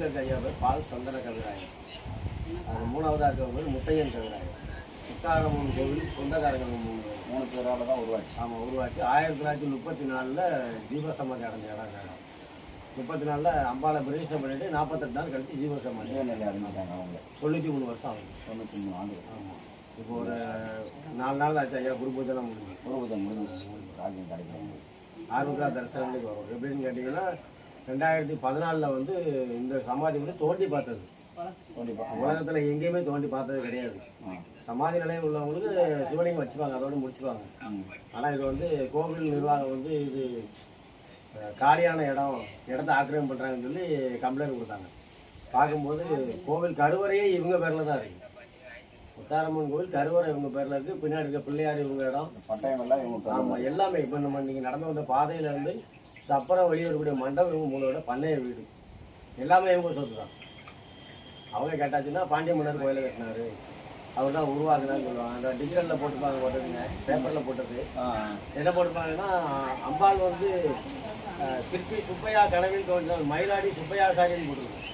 பக்கத்தில் இருக்க ஐயா பேர் பால் சந்தன கவிராயன். அது மூணாவதாக இருக்கவங்க முத்தையன் கவிராயன். முத்தாரம்மன் கோவில் சொந்தக்காரங்க 3 பேரால் தான் உருவாச்சு. ஆமாம், உருவாச்சு. 1934 ஜீவசமாதி அடைஞ்ச இடம். 34 அம்பாலை பிரதிஷ்டை பண்ணிட்டு 48 நாள் கழிச்சு ஜீவசமாதி அடைஞ்சிட்டாங்க. அவங்க 93 வருஷம் ஆகுது. 93 ஆண்டு. ஆமாம். இப்போ ஒரு 4 நாள் ஆச்சு ஐயா. குரு பூஜைலாம் முடிஞ்சு. குரு பூஜை முடிஞ்சிச்சு. ராஜ்யம் கிடைக்கும். ஆர்வத்தா தரிசனத்துக்கு வரும். எப்படின்னு கேட்டிங்கன்னா 2014 இந்த சமாதி தோண்டி பார்த்தது. உலகத்தில் எங்கேயுமே தோண்டி பார்த்தது கிடையாது. சமாதி நிலையம் உள்ளவங்களுக்கு சிவலிங்கம் வச்சுருவாங்க, அதோடு முடிச்சுருவாங்க. ஆனால் இது கோவில் நிர்வாகம் இது காலியான இடத்த ஆக்கிரமிப்பு பண்ணுறாங்கன்னு சொல்லி கம்ப்ளைண்ட் கொடுத்தாங்க. பார்க்கும்போது கோவில் கருவறையே இவங்க பேரில் தான் இருக்குது. முத்தாரம்மன் கோவில் கருவறை இவங்க பேரில் இருக்குது. பின்னாடி இருக்க பிள்ளையார் இவங்க இடம், பட்டயம் எல்லாம் இவங்க. ஆமாம், எல்லாமே. இப்போ நம்ம நீங்கள் நடந்து வந்த பாதையிலேருந்து சப்பரம் வெளியூருக்கூடிய மண்டபம் இவங்க மூலோட பண்ணைய வீடு எல்லாமே இவங்க சொத்து தான். அவங்க கேட்டாச்சுன்னா பாண்டிய மன்னர் கோயிலை கட்டினாரு, அவர் தான் உருவாக்குனான்னு சொல்லுவாங்க. அந்த டிஜிட்டலில் போட்டுப்பாங்க, போட்டதுங்க பேப்பரில் போட்டது. என்ன போட்டுப்பாங்கன்னா அம்பாள் சிற்பி சுப்பையா கனவில் தோன்றினார், மயிலாடி சுப்பையாசாரின்னு போட்டுருக்கோம்.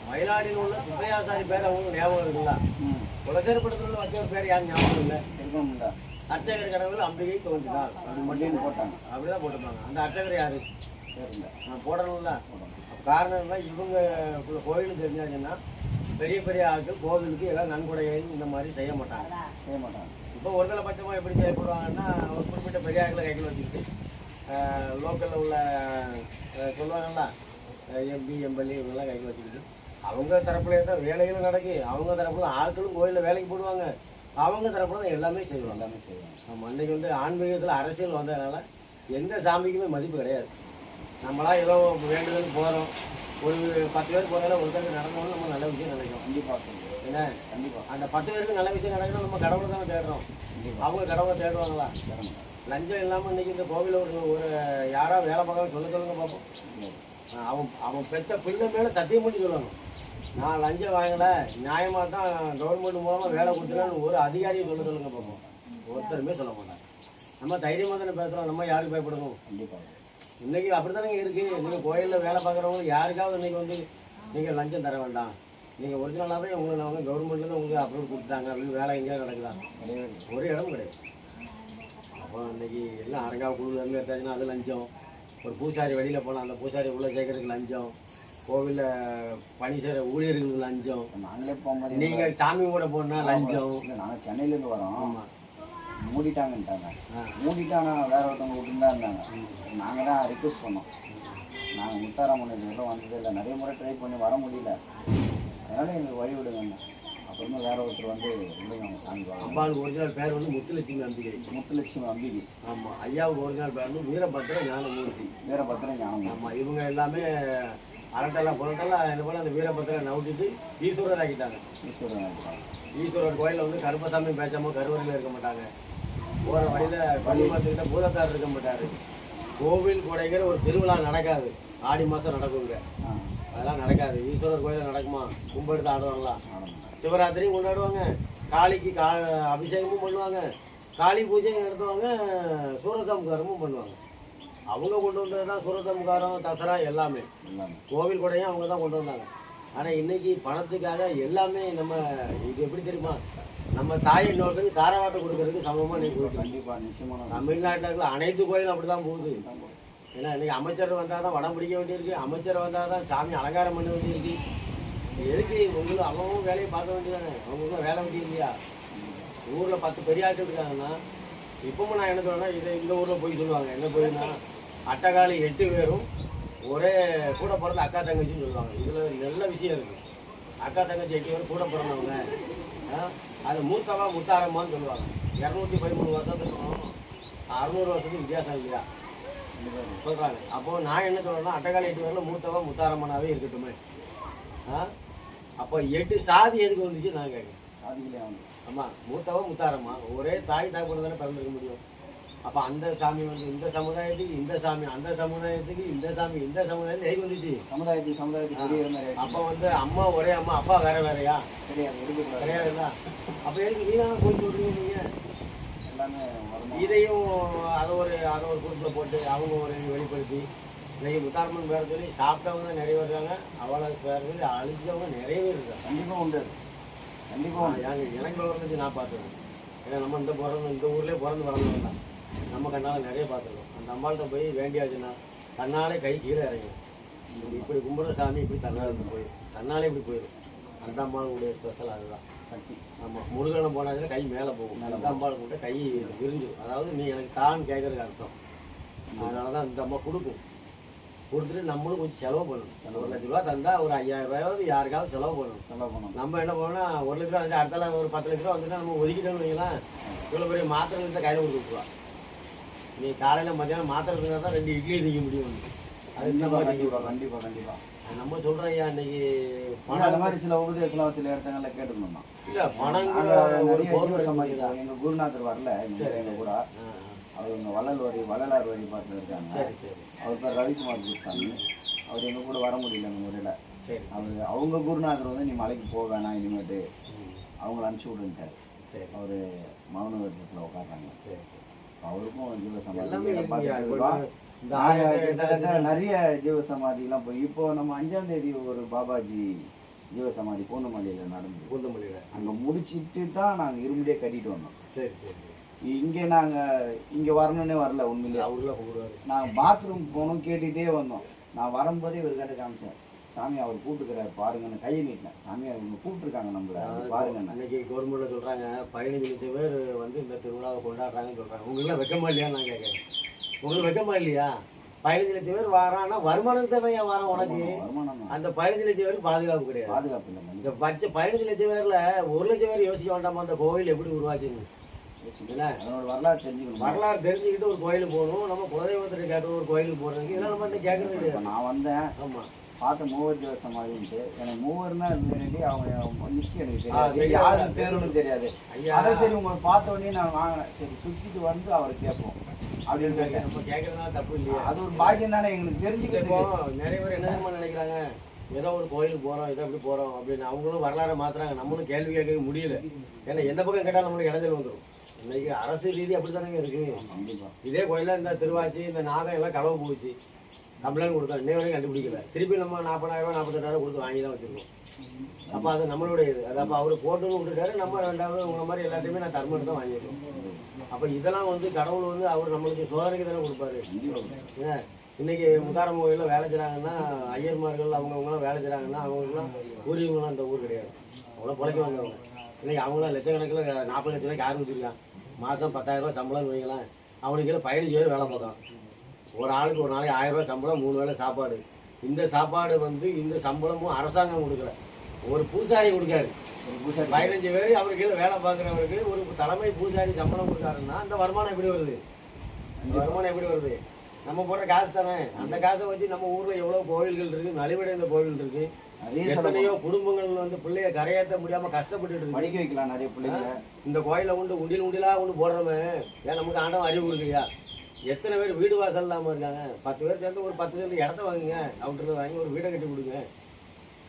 மயிலாடியில் உள்ள சுப்பையாசாரி பேர் அவங்களுக்கு ஞாபகம் இருக்குல்ல. குலசேரப்படத்தில் வச்ச ஒரு பேர் யாரும் ஞாபகம் இல்லை. இருக்கணும்ல. அர்ச்சகர் கனவில் அம்பிகை தோன்றினார் அப்படி மட்டும் போட்டாங்க. அப்படிதான் போட்டுப்பாங்க. அந்த அர்ச்சகர் யாரு நான் போடணும்ல. காரணம் என்ன, இவங்க கோயிலுக்கு தெரிஞ்சாச்சுன்னா பெரிய பெரிய ஆட்கள் கோவிலுக்கு எல்லாம் நன்கொடைகள் இந்த மாதிரி செய்ய மாட்டாங்க. இப்போ ஒருதலை பட்சமாக எப்படி செய்யப்படுவாங்கன்னா, ஒரு குறிப்பிட்ட பெரிய ஆட்களை கையில் வச்சுக்கிட்டு லோக்கலில் உள்ள சொல்லுவாங்கல்ல எம்பி எம்எல்ஏ இவங்கெல்லாம் கையில் வச்சுக்கிட்டு அவங்க தரப்புல தான் வேலைகளும் நடக்கு. அவங்க தரப்புல ஆட்களும் கோயிலில் வேலைக்கு போடுவாங்க. அவங்க தரப்புல தான் எல்லாமே செய்வாங்க. நம்ம அன்றைக்கி ஆன்மீகத்தில் அரசியல் வந்ததுனால எந்த சாமிக்குமே மதிப்பு கிடையாது. நம்மளாம் ஏதோ வேண்டுதல் போகிறோம், ஒரு 10 பேர் போகிறதால ஒருத்தருக்கு நடக்கணும்னு நம்ம நல்ல விஷயம் நினைக்கிறோம். கண்டிப்பாக என்ன, கண்டிப்பாக அந்த 10 பேருக்கு நல்ல விஷயம் நடக்கணும். நம்ம கடவுளை தானே தேடுறோம். அவங்க கடவுளை தேடுவாங்களா? லஞ்சம் இல்லாமல் இன்றைக்கி இந்த கோவிலில் ஒரு யாராவது வேலை பார்க்க சொல்லுங்க பார்ப்போம். அவன் பெற்ற பிள்ளை மேலே சத்தியம் பண்ணி சொல்லணும், நான் லஞ்சம் வாங்கலை, நியாயமாக தான் கவர்மெண்ட் மூலமாக வேலை கொடுத்துருன்னு ஒரு அதிகாரியை சொல்லுங்க பார்ப்போம். ஒருத்தருமே சொல்ல மாட்டாங்க. நம்ம தைரியமாக தானே பேசுகிறோம், நம்ம யாருக்கு பயப்படணும்? கண்டிப்பாக இன்றைக்கி அப்படி தானே இருக்குது. நீங்கள் கோயிலில் வேலை பார்க்குறவங்க யாருக்காவது இன்றைக்கி நீங்கள் லஞ்சம் தர வேண்டாம், நீங்கள் ஒரிஜினலாகவே உங்களுக்கு கவர்மெண்ட்லேருந்து உங்களுக்கு அப்ரூவல் கொடுத்தாங்க அப்படின்னு வேலை எங்கேயா நடக்குதா? ஒரு இடம் கிடையாது. அப்போ இன்றைக்கி எல்லாம் அரங்கா குழுலேருந்து எடுத்தாச்சுன்னா அது லஞ்சம். ஒரு பூசாரி வெளியில் போனால் அந்த பூசாரி உள்ளே சேர்க்கறதுக்கு லஞ்சம், கோவிலில் பணி செய்கிற ஊழியர்களுக்கு லஞ்சம், நாங்களே போக நீங்கள் சாமி கூட போனால் லஞ்சம். நாங்கள் சென்னையிலேருந்து வரோம். ஆமாம், மூடிட்டாங்கன்ட்டாங்க. மூடிட்டாங்க, வேற ஒருத்தவங்க விட்டுருந்தா இருந்தாங்க. நாங்கள் தான் ரிக்வெஸ்ட் பண்ணோம், நாங்கள் முத்தாரம்மன் இதெல்லாம் வந்ததே இல்லை, நிறைய முறை ட்ரை பண்ணி வர முடியல, அதனால் எங்களுக்கு வழி விடுங்க. அப்புறமா வேற ஒருத்தர் விடுங்க சாமி. அம்பாளுக்கு ஒரிஜினல் பேர் முத்துலட்சுமி அம்பிகை. முத்துலட்சுமி அம்பிகை. ஆமாம். ஐயாவுக்கு ஒரிஜினல் பேர் வீரபத்திர ஞானமூர்த்தி. வீரபத்திர ஞானமூர்த்தி. ஆமாம். இவங்க எல்லாமே அரட்டெல்லாம் புரட்டெல்லாம் என்ன போல அந்த வீரபத்திர நவுட்டிட்டு ஈஸ்வரர் ஆக்கிட்டாங்க. ஈஸ்வரர் கோயிலில் கருப்பசாமி பேசாமல் கருவறையில் இருக்க மாட்டாங்க. போகிற வழியில் பள்ளிமரத்துக்கிட்ட பூதத்தார் இருக்க மாட்டார். கோவில் கொடைங்கிற ஒரு திருவிழா நடக்காது. ஆடி மாதம் நடக்குங்க, அதெல்லாம் நடக்காது. ஈஸ்வரர் கோயிலில் நடக்குமா? கும்பெடுத்து ஆடுவாங்களா? சிவராத்திரியும் கொண்டாடுவாங்க, காளிக்கு அபிஷேகமும் பண்ணுவாங்க, காளி பூஜையும் நடத்துவாங்க, சூரசம்காரமும் பண்ணுவாங்க. அவங்க கொண்டு வந்தது தான் சூரசம்காரம், தசரா எல்லாமே. கோவில் கொடையும் அவங்க தான் கொண்டு வந்தாங்க. ஆனால் இன்றைக்கி பணத்துக்காக எல்லாமே நம்ம இது எப்படி தெரியுமா, நம்ம தாய் இன்னொருத்தருக்கு தாராவாட்டை கொடுக்கறதுக்கு சமமாக நீ போயிட்டு. கண்டிப்பாக நிச்சயமாக தமிழ்நாட்டில் இருக்கிற அனைத்து கோயிலும் அப்படி தான் போகுது. ஏன்னா இன்றைக்கி அமைச்சர் வந்தால் தான் வடம் பிடிக்க வேண்டியிருக்கு, அமைச்சர் வந்தால் தான் சாமி அலங்காரம் பண்ண வேண்டியிருக்கு. எதுக்கு உங்களுக்கு அவங்க வேலையை பார்க்க வேண்டியதானே? அவங்களுக்கு வேலை வேண்டிய இல்லையா? ஊரில் 10 பெரிய ஆட்கள் இருக்காங்கன்னா இப்பவும் நான் என்ன சொல்றேன்னா, இதை இந்த ஊரில் போய் சொல்லுவாங்க, என்ன போயின்னா அட்டகாலி 8 பேரும் ஒரே கூட பிறந்த அக்கா தங்கச்சின்னு சொல்லுவாங்க. இதில் நல்ல விஷயம் இருக்குது. அக்கா தங்கச்சி 8 பேரும் கூட பிறந்தவங்க. அது மூத்தவா முத்தாரம்மான்னு சொல்லுவாங்க. 213 வருஷத்துக்கும் 600 வருஷத்துக்கு வித்தியாசம் இல்லையா சொல்கிறாங்க. அப்போது நான் என்ன சொல்கிறேன்னா, அட்டகாலி 8 பேரில் மூத்தவா முத்தாரம்மனாவே இருக்கட்டுமே. அப்போ 8 சாதி எதுக்கு வந்துச்சு நான் கேட்குறேன். சாதிகளே ஆகும். ஆமாம், மூத்தவா முத்தாரம்மா ஒரே தாய் தாய்ப்பட தானே பிறந்திருக்க முடியும். அப்போ அந்த சாமி இந்த சமுதாயத்துக்கு இந்த சாமி, அந்த சமுதாயத்துக்கு இந்த சாமி, இந்த சமுதாயத்துக்கு எதுக்கு வந்துச்சு? சமுதாயத்துக்கு. அப்போ அம்மா ஒரே அம்மா, அப்பா வேற வேறையா? கிடையாதுல்ல. அப்போ எதுக்கு வீணான போய் சொல்றீங்க நீங்கள்? எல்லாமே இதையும் அதை ஒரு குரூப்பில் போட்டு அவங்க ஒரு வெளிப்படுத்தி இன்னைக்கு முத்தாரம்மன் பேர சொல்லி சாப்பிட்டவங்க தான் நிறைய இருக்காங்க, அவளை பேர சொல்லி அழிஞ்சவங்க நிறைய பேர் இருக்காங்க. கண்டிப்பாக உண்டு, கண்டிப்பாக எனக்கு வளர்ந்துச்சு நான் பார்த்துருக்கேன். ஏன்னா நம்ம இந்த ஊர்லேயே பிறந்து வளர்ந்தவங்க தான், நம்ம கண்ணால் நிறைய பார்த்துருக்கோம். அந்த அம்மாள்கிட்ட போய் வேண்டியாச்சுன்னா தன்னாலே கை கீழே இறங்கும். இப்படி கும்பிட்ற சாமி இப்படி தன்னாலே போயிடும், தன்னாலே இப்படி போயிடும். அந்த அம்மாளுடைய ஸ்பெஷல் அதுதான் சக்தி. ஆமாம், முருகனை போனாச்சுன்னா கை மேலே போகும். அந்த அம்பாளுக்கு கூட கை விரிஞ்சிடும். அதாவது நீ எனக்கு தான் கேட்குறதுக்கு அர்த்தம். அதனால தான் இந்த அம்மா கொடுக்கும். கொடுத்துட்டு நம்மளும் கொஞ்சம் செலவு பண்ணணும். 1 லட்ச ரூபா தந்தால் ஒரு 5000 ரூபாயாவது யாருக்காவது செலவு பண்ணணும். நம்ம என்ன பண்ணோம்னா 1 லட்ச ரூபா வந்து அடுத்தால ஒரு 10 லட்ச ரூபா வந்துட்டு நம்ம ஒதுக்கிட்டோம்னு வைங்களேன், இவ்வளோ பெரிய மாத்திரை வீட்டில் கையில் கொடுத்துருவா. நீ காலையில் மத்தியானம் மாத்திரை இருந்தால் தான் 2 இட்லி திங்க முடியும். அது இந்த மாதிரி கண்டிப்பாக கண்டிப்பாக நம்ம சொல்கிறோம். ஐயா இன்னைக்கு பணம் அந்த மாதிரி சில உபதேசம்லாம் சில இடத்துல கேட்டுக்கணும்மா. இல்லை பணம் சமாளிக்கலாம். எங்கள் குருநாதர் வரல எங்கள் கூட, அவர் இங்கே வள்ளலார் வழிபாட்டில் இருக்காங்க. சரி சரி. அவர் பேர் ரவிக்குமார் குருசாமி. அவர் எங்கள் கூட வர முடியல அந்த முறையில். சரி. அவங்க குருநாதர் வந்து நீ மலைக்கு போக வேணாம் இனிமேட்டு அவங்கள அனுப்பிச்சி விடுன்ட்டார். சரி. அவர் மௌன விரதத்தில் உட்காடுறாங்க. சரி சரி. அவருக்கும் ஜீவ சமாதி நிறைய ஜீவ சமாதிலாம் போய் இப்போ நம்ம 5ஆம் தேதி ஒரு பாபாஜி ஜீவ சமாதி பூந்தமல்லியில் நடந்தது. பூந்தமல்லியில் அங்கே முடிச்சுட்டு தான் நாங்கள் இருமுடியே கட்டிட்டு வந்தோம். சரி சரி. இங்கே நாங்கள் இங்கே வரணுன்னே வரல உண்மையிலே. அவருலாம் கூப்பிடுவார். நாங்கள் பாத்ரூம் போகணும் கேட்டுகிட்டே வந்தோம். நான் வரும்போதே ஒரு கிட்ட காமிச்சேன், சாமி அவர் கூப்பிட்டுக்கிறாரு பாருங்கன்னு கையை நீட்டினேன். சாமி அவங்க கூப்பிட்டுருக்காங்க நம்மள பாருங்க. இன்னைக்கு கவர்மெண்ட்டில் சொல்கிறாங்க 15 லட்சம் பேர் வந்து இந்த திருவிழாவை கொண்டாடுறாங்கன்னு சொல்கிறாங்க. உங்களுக்குலாம் வெக்கமா இல்லையா? நான் கேட்குறேன், உங்களுக்கு வெக்கமா இல்லையா? 15 லட்சம் பேர் வரான்னா வருமானம் தானே வரோம் உனக்கு. அந்த 15 லட்சம் பேருக்கு பாதுகாப்பு கிடையாது. பாதுகாப்பு இல்லை. இந்த 15 லட்சம் பேரில் 1 லட்சம் பேர் யோசிக்க வேண்டாமா அந்த கோவில் எப்படி உருவாச்சுன்னு? அதனோட வரலாறு தெரிஞ்சுக்கணும். வரலாறு தெரிஞ்சுக்கிட்டு ஒரு கோயிலுக்கு போகணும். நம்ம குலதெய்வத்தை கேட்கற ஒரு கோயிலுக்கு போகிறதுக்கு இதெல்லாம் நம்ம இன்னும் கேட்கறது கிடையாது. நான் வந்தேன். ஆமாம், பார்த்த மூவர் ஜீவ சமாதின்ட்டு எனக்கு மூவர்னா இருந்தேன். அவங்க லிஸ்ட் எனக்கு தெரியாது, யாரும் பேருன்னு தெரியாது. அதை சரி உங்களை பார்த்த உடனே நான் வாங்கினேன். சரி சுற்றிட்டு வந்து அவரை கேட்போம் அப்படின்னு கேட்டேன். நம்ம கேட்கறதுனால தப்பு இல்லையா? அது ஒரு பாக்கியம் தானே எங்களுக்கு தெரிஞ்சுக்கிட்டு. நிறைய பேர் என்ன நினைக்கிறாங்க, ஏதோ ஒரு கோயிலுக்கு போகிறோம், ஏதோ எப்படி போகிறோம் அப்படின்னு அவங்களும் வரலாறு மாத்துறாங்க. நம்மளும் கேள்வி கேட்க முடியல. ஏன்னா எந்த பக்கம் கேட்டால் நம்மளுக்கு இளைஞர் வந்துடும். இன்னைக்கு அரசு ரீதி அப்படி தானே இருக்கு. இதே கோயிலில் இந்த திருவாச்சி இந்த நாகம் எல்லாம் களவு போச்சு, கம்ப்ளைண்ட் கொடுத்தோம், இன்னே வரைக்கும் கண்டுபிடிக்கல. திருப்பி நம்ம 40,000 48,000 கொடுத்து வாங்கி தான் வச்சுருக்கோம். அப்போ அது நம்மளுடைய இது. அது அப்போ அவர் போட்டுன்னு விட்டுட்டாரு. நம்ம 2வது உங்களை மாதிரி எல்லாத்தையுமே நான் தர்மம் தான் வாங்கியிருக்கோம். அப்போ இதெல்லாம் வந்து கடவுள் வந்து அவர் நம்மளுக்கு சோதனைக்கு தானே கொடுப்பாரு. ஏன் இன்னைக்கு முத்தாரம் கோயிலில் வேலை செய்கிறாங்கன்னா ஐயர்மார்கள் அவங்கவுங்களாம் வேலை செய்கிறாங்கன்னா அவங்களுக்குலாம் ஊரியவங்களாம் அந்த ஊர் கிடையாது. அவங்களாம் பிழைக்க வந்தவங்க. இன்னைக்கு அவங்களாம் லட்சக்கணக்கில் 40 லட்ச ரூபாய்க்கு ஆரம்பிச்சிருக்கான். மாதம் 10,000 ரூபா சம்பளம்னு வைக்கலாம். அவனுக்கு 15 பேர் வேலை பார்க்கலாம். ஒரு ஆளுக்கு ஒரு நாளைக்கு 1000 ரூபா சம்பளம், 3 வேளை சாப்பாடு. இந்த சாப்பாடு வந்து இந்த சம்பளமும் அரசாங்கம் கொடுக்கல, ஒரு பூசாரி கொடுக்காரு. 15 பேர் அவருக்கு கீழே வேலை பார்க்குறவருக்கு ஒரு தலைமை பூசாரி சம்பளம் கொடுக்காருன்னா அந்த வருமானம் எப்படி வருது? அந்த வருமானம் எப்படி வருது? நம்ம போடுற காசு தானே. அந்த காசை வச்சு நம்ம ஊரில் எவ்வளோ கோவில்கள் இருக்குது, நலிவடைந்த கோவில் இருக்குது. எத்தனையோ குடும்பங்கள் வந்து பிள்ளைய கரையேற்ற முடியாமல் கஷ்டப்பட்டு இருக்கு. படிக்க வைக்கலாம் நிறைய பிள்ளைங்க. இந்த கோயிலை கொண்டு உண்டியலாக கொண்டு போடுறோமே, ஏன் நமக்கு ஆண்டவன் அறிவு கொடுக்கலையா? எத்தனை பேர் வீடு வாசல் இல்லாமல் இருக்காங்க? 10 பேர் சேர்ந்து ஒரு 10 சென்ட் இடத்த வாங்குங்க, அவர்கிட்ட வாங்கி ஒரு வீடை கட்டி கொடுங்க.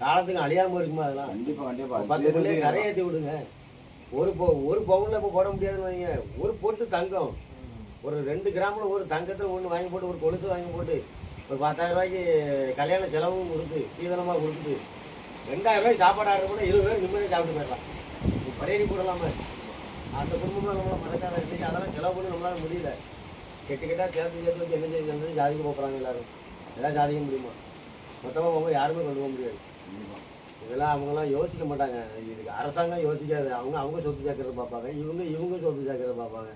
காலத்துக்கு அழியாமல் இருக்குமா அதெல்லாம்? கண்டிப்பாக கண்டிப்பாக 10 பிள்ளைய கரையேற்றி விடுங்க. ஒரு பவுனில் இப்போ போட முடியாதுன்னு வைங்க. ஒரு பொட்டு தங்கம், ஒரு 2 கிராமில் ஒரு தங்கத்தில் ஒன்று வாங்கி போட்டு, ஒரு கொலுசு வாங்கி போட்டு, ஒரு 10,000 ரூபாய்க்கு கல்யாண செலவும் கொடுத்து சீதனமாக கொடுத்துட்டு 2,000 ரூபாய்க்கு சாப்பாடு ஆர்டர் பண்ணால் 20 பேர் நிம்மதியாக சாப்பிட்டு போயிடலாம். பரையடி போடலாமா? அந்த குடும்பமாக நம்மளை மறக்காத இன்றைக்கி அதெல்லாம் செலவு பண்ணி நம்மளால முடியல. கெட்டால் சேர்த்து வச்சு என்ன செய்ய ஜாதிக்க போகிறாங்க எல்லாரும். எல்லாம் ஜாதிக்க முடியுமா? மொத்தமாக போக யாருமே கொண்டு போக முடியாது. இதெல்லாம் அவங்களாம் யோசிக்க மாட்டாங்க. இதுக்கு அரசாங்கம் யோசிக்காது. அவங்க சொத்து சேர்க்கறத பார்ப்பாங்க, இவங்க சொத்து சேர்க்கறத பார்ப்பாங்க.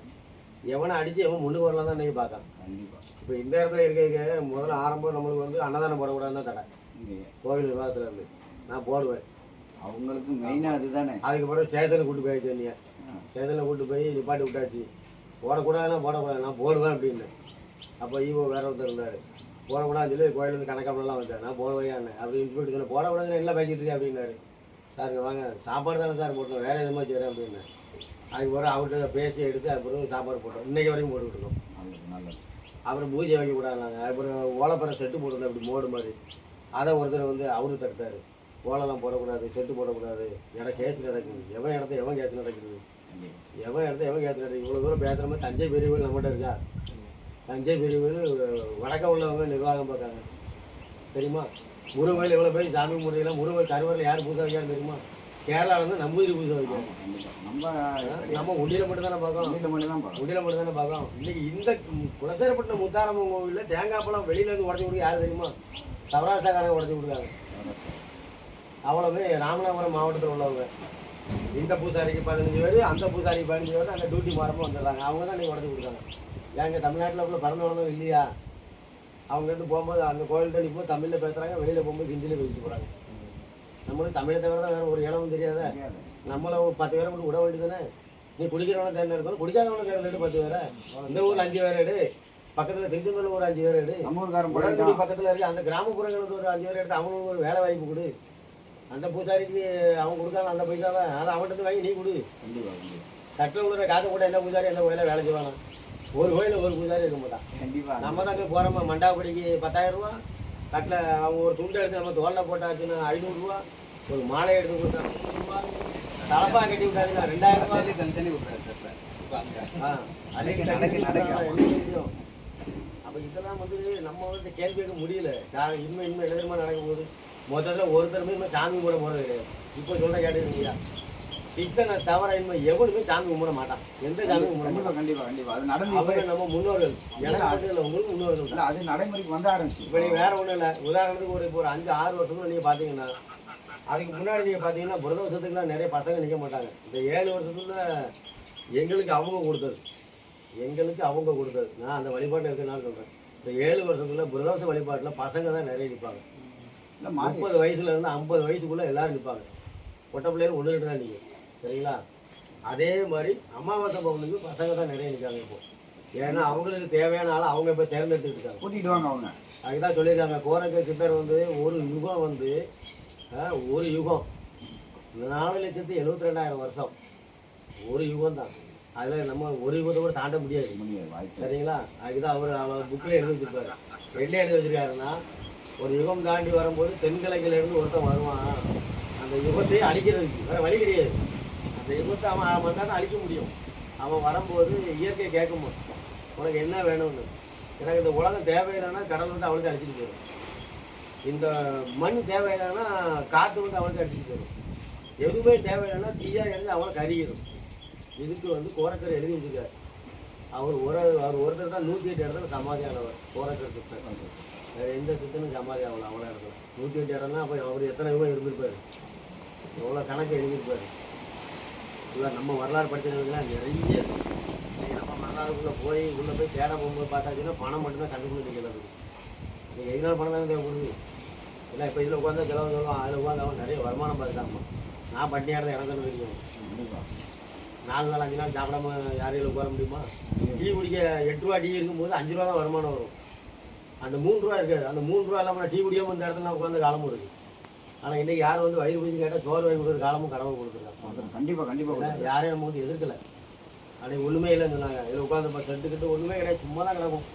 எவனை அடித்து எவன் முன்னுக்கு வரலாம் தான் நீங்கள் பார்க்கலாம். கண்டிப்பாக இப்போ இந்த இடத்துல இருக்க முதல்ல ஆரம்பம் நம்மளுக்கு வந்து அன்னதானம் போடக்கூடாதுன்னு தான் தடை. கோவில் நிர்வாகத்தில் இருந்து நான் போடுவேன். அவங்களுக்கு மெயினாக அதுதானே. அதுக்கப்புறம் ஸ்டேஷனில் கூப்பிட்டு போயிடுச்சு. நீ ஸ்டேஷனில் கூப்பிட்டு போய் நிப்பாட்டி விட்டாச்சு. போடக்கூடாதுன்னா போடக்கூடாது, நான் போடுவேன் அப்படின்னு. அப்போ ஈவோ வேற ஒருத்தர் இருந்தார். போடக்கூடாதுன்னு சொல்லி கோயிலேருந்து கணக்காமெல்லாம் வந்தேன். நான் போடுவேன் அப்படி இன்ஸ்பெக்டர் சொன்னேன். போடக்கூடாதுன்னு எல்லாம் பேசிகிட்டு இருக்கேன் அப்படின்னாரு. சாருங்க வாங்க, சாப்பாடு தானே சார் போட்டோம், வேறு எது மாதிரி செய்கிறேன் அப்படின்னு. அதுக்கு பிறகு அவர்கிட்ட பேசி எடுத்து அதுக்கப்புறம் சாப்பாடு போட்டோம். இன்றைக்கி வரைக்கும் போட்டுக்கிட்டு இருக்கோம். அப்புறம் பூஜை வைக்கக்கூடாதுனாங்க. அதுக்கப்புறம் ஓலைப்பற செட்டு போட்டுருந்தேன் அப்படி மோடு மாதிரி. அதை ஒருத்தர் வந்து அவரு தடுத்தார். ஓலைலாம் போடக்கூடாது, செட்டு போடக்கூடாது, இடம் கேஸ் நடக்குது. எவன் இடத்த எவன் கேஸ் நடக்குது, எவன் இடத்த எவன் கேஸ் நடக்குது. இவ்வளோ தூரம் பேசுகிற மாதிரி தஞ்சை பெரிய கோயில் நம்மகிட்ட இருக்கா? தஞ்சை பெரிய கோயில் வடக்க உள்ளவங்க நிர்வாகம் பார்க்காங்க தெரியுமா? முருகன் கோயில் எவ்வளோ பேர் சாமி முறையில் முருகன் கருவறையில் யார் பூஜை வைக்கான்னு தெரியுமா? கேரளாவிலேருந்து நம்பூதிரி பூஜை வைக்காங்க. நம்ம உண்டியில் மட்டும் தானே பார்க்கோம், உண்டியில் மட்டும் தானே பார்க்கோம். இன்னைக்கு இந்த குலசேரப்பட்டினம் முத்தாரம்மன் கோவிலில் தேங்காய் பழம் வெளியிலேருந்து உடச்சி கொடுக்க யார் தெரியுமா? சவராஷ்டிரக்காரங்க உடச்சி கொடுக்காங்க. அவ்வளோவே ராமநாதபுரம் மாவட்டத்தில் உள்ளவங்க. இந்த பூசாரிக்கு 15 பேர், அந்த பூசாரிக்கு 15 பேர், அந்த டியூட்டி மாறப்போ வந்துடுறாங்க. அவங்க தான் நீங்கள் உடச்சி கொடுக்காங்க. ஏங்க தமிழ்நாட்டில் உள்ள பிறந்த வளர்ந்தவங்க இல்லையா? அவங்க இருந்து போகும்போது அந்த கோயில்கிட்ட நிற்போம் தமிழில் பேசுகிறாங்க, வெளியில் போகும்போது ஹிந்தியில் பேசிட்டு போகிறாங்க. நம்மளுக்கு தமிழை தவிர தான் வேறு ஒரு இடமும் தெரியாத நம்மளை 10 பேரை மட்டும் விட வேண்டியதானே? நீ குடிக்கிறவனை தேர்ந்தெடுக்கணும், குடிக்காதவனை தேர்ந்தெடுத்து 10 பேரை. இந்த ஊரில் 5 பேர் எடு, பக்கத்தில் திருச்செந்தூரில் ஒரு 5 பேர் எடு, உடன்குடி பக்கத்தில் இருக்கு அந்த கிராமப்புறங்களுக்கு ஒரு 5 பேர் எடுத்து அவங்களுக்கு ஒரு வேலை வாய்ப்பு கொடு. அந்த பூசாரிக்கு அவன் கொடுத்தாலும் அந்த பைசாவை அதை அவன்கிட்ட வாங்கி நீ கொடு. தட்டில் விழுற காசை கூட எந்த பூசாரி எந்த கோயிலில் வேலை செய்வானா? ஒரு கோயிலில் ஒரு பூசாரி இருக்க மாட்டான். நம்ம தான் போய் போகிறோமா மண்டாப்படிக்கு 10,000 ரூபா, தட்டில் அவங்க ஒரு துண்டை எடுத்து நம்ம தோலில் போட்டாச்சுன்னா 500 ரூபா, ஒரு மாலை எடுத்து கொடுத்தா 100 ரூபா, தலப்பா கட்டி விட்டாச்சுன்னா 2000 ரூபா. அப்போ இதெல்லாம் வந்து நம்ம வந்து கேள்வி கேட்க முடியல. இனிமே எழுதுமா நடக்கும் போது முதல்ல ஒருத்தருமே இனிமேல் சாமி கும்பிட போகிறது கிடையாது. இப்போ சொல்ல கேட்டுருக்கீங்களா? சித்தனை தவிர இனிமேல் எவனுமே சாமி கும்பிட மாட்டான். எந்த சாமி கும்பிட மாட்டான். கண்டிப்பாக அது நடந்து அவங்க நம்ம முன்னோர்கள். எனக்கு மட்டும் இல்லை, உங்களுக்கு முன்னோர்கள் தான். அது நடைமுறைக்கு வந்து ஆரம்பிச்சு. இப்போ நீங்கள் வேற ஒன்றும் இல்லை, உதாரணத்துக்கு ஒரு 5-6 வருஷத்துல நீங்கள் பார்த்தீங்கன்னா, அதுக்கு முன்னாடி நீங்கள் பார்த்தீங்கன்னா புரத வருஷத்துக்குலாம் நிறைய பசங்க நிற்க மாட்டாங்க. இந்த 7 வருஷத்துல எங்களுக்கு அவங்க கொடுத்தது நான் அந்த வழிபாட்டில் இருக்கிறனால சொல்கிறேன். இந்த 7 வருஷத்துல புரதோஷ வழிபாட்டில் பசங்க தான் நிறைய நிற்பாங்க. 30 வயசுலேருந்து 50 வயசுக்குள்ளே எல்லோரும் நிற்பாங்க. பொட்ட பிள்ளைகள் 1-2 தான் நிற்கும். சரிங்களா? அதே மாதிரி அமாவாசை பௌர்ணமிக்கு பசங்க தான் நிறைய நிற்காங்க இப்போ. ஏன்னா அவங்களுக்கு தேவையான ஆள் அவங்க இப்போ தேர்ந்தெடுத்துட்டு இருக்காங்க, கூட்டிகிட்டு அவங்க. அதுதான் சொல்லியிருக்காங்க கோரக்க சித்தர் வந்து ஒரு யுகம் வந்து ஒரு யுகம் 4,72,000 வருஷம் ஒரு யுகம் தான். அதில் நம்ம ஒரு யுகத்தை கூட தாண்ட முடியாது. சரிங்களா? அதுதான் அவர் புக்கில் எழுதி வச்சுருப்பாரு. என்ன எழுதி வச்சுருக்காருன்னா, ஒரு யுகம் தாண்டி வரும்போது தென்கிழக்கிலேருந்து ஒருத்தன் வருவான். அந்த யுகத்தையே அழிக்கிறதுக்கு வேறு வழி கிடையாது. அந்த யுகத்தை அவன் வந்தால் தான் அழிக்க முடியும். அவன் வரும்போது இயற்கை கேட்குமா, உனக்கு என்ன வேணும்னு. எனக்கு இந்த உலகம் தேவையில்லைன்னா கடல் வந்து அவளுக்கு அடிச்சுட்டு போயிடும். இந்த மண் தேவையில்லைன்னா காற்று வந்து அவளுக்கு அடிச்சுட்டு போயிடும். எதுவுமே தேவையில்லைன்னா தீயா இருந்து அவனை கருகிடும். இதுக்கு வந்து கோரக்கர் எழுதி வச்சுருக்காரு. அவர் ஒருத்தர் தான் 108 இடத்துல சமாதியானவர் கோரக்கர் சித்தர். வேறு எந்த சித்தனும் சமாதி ஆகல அவ்வளோ இடத்துல. 108 இடம்னா அப்போ அவர் எத்தனை யுகம் இருந்திருப்பார், எவ்வளோ கணக்கு எழுதியிருப்பார். இவர் நம்ம வரலாறு படிச்சதுலாம் நிறைய நம்ம வரலாறுக்குள்ளே போய் தேட போகும்போது பார்த்தாச்சுன்னா பணம் மட்டும்தான் கண்டுபிடிக்க நிற்கிறது. நீங்கள் எதுனால பணம் தானே தேவைப்படுது. இல்லை இப்போ இதில் உட்காந்து செலவு சொல்லுவோம், அதில் உட்காந்து அவன் நிறைய வருமானம் பார்த்துட்டாமா. நான் பட்டினியாடுறது எனக்கு தானே தெரியும். 4 நாள் 5 நாள் சாப்பிடாம யாரையும் உட்கார முடியுமா? டீ குடிக்க 8 ரூபா டீ இருக்கும்போது 5 ரூபா தான் வருமானம் வரும். அந்த 3 ரூபா இருக்காது. அந்த 3 ரூபா இல்லாமல் டீ குடிக்காமல் இந்த இடத்துல உட்காந்து காலமும் இருக்குது. ஆனால் இன்றைக்கி யாரும் வந்து வயிறு பிடிச்சி கேட்டால் சோறு வாங்கி கொடுக்குற காலமும் கடவுள் கொடுத்துருக்காங்க. கண்டிப்பாக யாரையும் நம்ம வந்து எதிர்க்கலை. அன்றைக்கி ஒன்றுமே இல்லைன்னு சொன்னாங்க. இதில் உட்காந்து செட்டுக்கிட்டு ஒன்றுமே கிடையாது, சும்மா தான் கிடக்கும்.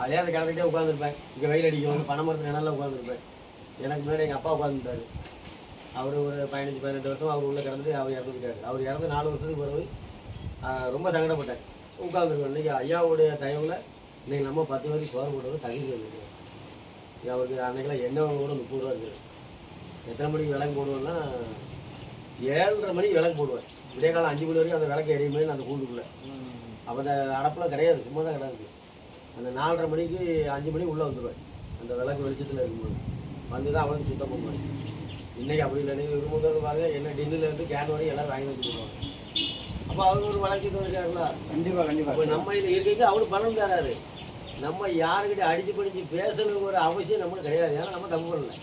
அதே அந்த கிடந்துகிட்டே உட்காந்துருப்பேன். இங்கே வெயில் அடிக்கும், பனை மரத்து நிழலில் உட்காந்துருப்பேன். எனக்கு முன்னாடி எங்கள் அப்பா உட்காந்துருந்தார். அவர் ஒரு 15-18 வருஷம் அவர் உள்ளே கிடந்துட்டு அவர் இறந்துட்டார். அவர் இறந்து 4 வருஷத்துக்கு பிறகு ரொம்ப சங்கடப்பட்டேன். உட்காந்துருக்கோம். இன்றைக்கி ஐயாவுடைய தயவில் இன்றைக்கி நம்ம 10 பேருக்கு சோறு போடுறது தகுதி வந்துருக்கோம். அவருக்கு அன்றைக்கெல்லாம் எண்ணெய் கூட 30 ரூபா இருக்குது. எத்தனை மணிக்கு விளக்கு போடுவேன்னா 7:30 மணிக்கு விளக்கு போடுவேன். விடிய காலம் 5 மணி வரைக்கும் அந்த விளக்கு எரியுமே அந்த கூண்டுக்குள்ளே. அப்போ அந்த அடப்பில் கிடையாது, சும்மா தான் கிடக்கு. அந்த 4:30 மணிக்கு 5 மணிக்கு உள்ளே வந்துடுவேன். அந்த விளக்கு வெளிச்சத்தில் இருக்கும்போது வந்து தான் அவளுக்கு சுத்தம் பண்ணுவேன். இன்றைக்கி அப்படி இல்லை. நீங்கள் இருக்கும்போது பாருங்க என்ன டின்னிலேருந்து கேன் வரைக்கும் எல்லோரும் வாங்கி வச்சுருவாங்க. அப்போ அவங்க ஒரு வளர்ச்சி வந்துருக்காங்களா? கண்டிப்பாக. இப்போ நம்ம இதில் இருக்கைக்கு அவனுக்கு பணம் தராது. நம்ம யாருக்கிட்ட அடித்து படித்து பேசணுங்கிற ஒரு அவசியம் நம்மளுக்கு கிடையாது. ஏன்னா நம்ம தப்பு பண்ணல.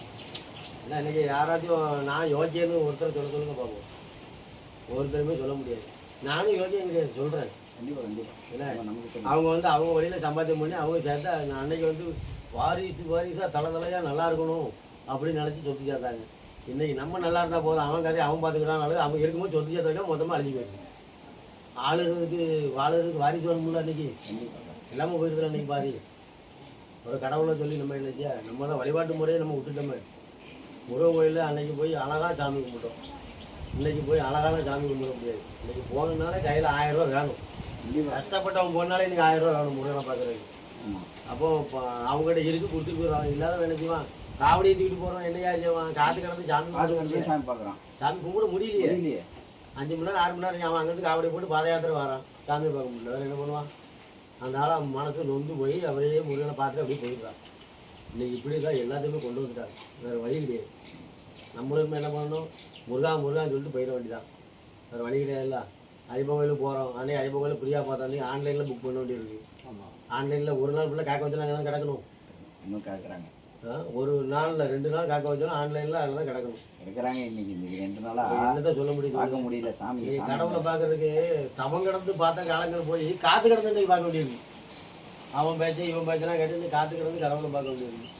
ஏன்னா இன்றைக்கி யாராச்சும் நான் யோக்கியன்னு ஒருத்தர் சொல்லுங்க பார்ப்போம். ஒருத்தருமே சொல்ல முடியாது. நானும் யோக்கியம் கிடையாது சொல்கிறேன். கண்டிப்பாக. ஏன்னா அவங்க வந்து அவங்க வழியில் சம்பாத்தியம் பண்ணி அவங்க சேர்த்தா நான் அன்றைக்கி வந்து வாரிசாக தலையாக நல்லா இருக்கணும் அப்படின்னு நினச்சி சொத்து சேர்த்தாங்க. இன்றைக்கி நம்ம நல்லா இருந்தால் போதும், அவன் கதையை அவன் பார்த்துக்கிறான். அவன் இருக்கும்போது சொத்து சேர்த்தா மொத்தமாக அழிஞ்சு போயிருக்கு. வாழறதுக்கு வாரிசு வரணும்ல. அன்றைக்கி எல்லாமே போயிருக்கிறோம். அன்றைக்கி பாதி ஒரு கடவுளை சொல்லி நம்ம இல்லையா, நம்ம தான் வழிபாட்டு முறையை நம்ம விட்டுட்டோமே. முருகன் கோயிலில் அன்றைக்கி போய் அழகாக சாமி கும்பிட்டோம். இன்றைக்கி போய் அழகான சாமி கும்பிட முடியாது. இன்றைக்கி போனதுனால கையில் 1000 ரூபா வேணும். கஷ்டப்பட்டவன் போனாலே இன்றைக்கி 1000 ரூபா வேணும் முருகனை பார்க்குறதுக்கு. அப்போ அவங்ககிட்ட இருக்கு கொடுத்துட்டு போயிடுவாங்க. இல்லாத வேலை செய்வான். காவடி தூக்கிட்டு போகிறோம், என்னையா செய்வான்? காத்து கிடந்து சாமி சாமி பார்க்குறான். சாமி கும்பிட முடியலையே. 5 மணி நேரம் 6 மணி நேரம் அவன் அங்கேருந்து காவடி போட்டு பாத யாத்திரை வரான், சாமி பார்க்க முடியல. வேறு என்ன பண்ணுவான்? அதனால் அவன் மனசு நொந்து போய் அவரையே முருகனை பார்த்துட்டு அப்படியே போயிடுறான். இன்னைக்கு இப்படி தான் எல்லாத்தையுமே கொண்டு வந்துட்டாங்க. வேறு வழி கிடையாது. நம்மளுக்குமே என்ன பண்ணணும்? முருகான்னு சொல்லிட்டு போயிட வேண்டியதான். வேறு வழி கிடையாதுல்ல. ஐயப்பன் கோயிலுக்கு போகிறோம், அன்றைக்கி ஐயப்பன் கோயிலுக்கு ஃப்ரீயாக பார்த்தோன்னே ஆன்லைனில் புக் பண்ண வேண்டியிருக்கு. ஆமாம், ஆன்லைனில் ஒரு நாள் ஃபுல்லாக காக்க வச்சாலும் அங்கே தான் கிடக்கணும். இன்னும் கேட்குறாங்க. ஒரு நாளில் 2 நாள் காக்க வச்சாலும் ஆன்லைனில் அதில் தான் கிடக்கணும். இருக்கிறாங்க. இன்னைக்கு 2 நாளாக என்னதான் சொல்ல முடியும்? பார்க்க முடியல சாமி. கடவுளை பார்க்கறதுக்கு தவம் கிடந்து பார்த்தா காலங்கள் போய் காத்து கிடந்து பார்க்க வேண்டியிருக்கு. அவன் பேச்சு இவன் பேச்செல்லாம் கேட்டு காத்து கிடந்து கடவுளை பார்க்க வேண்டியிருக்கு.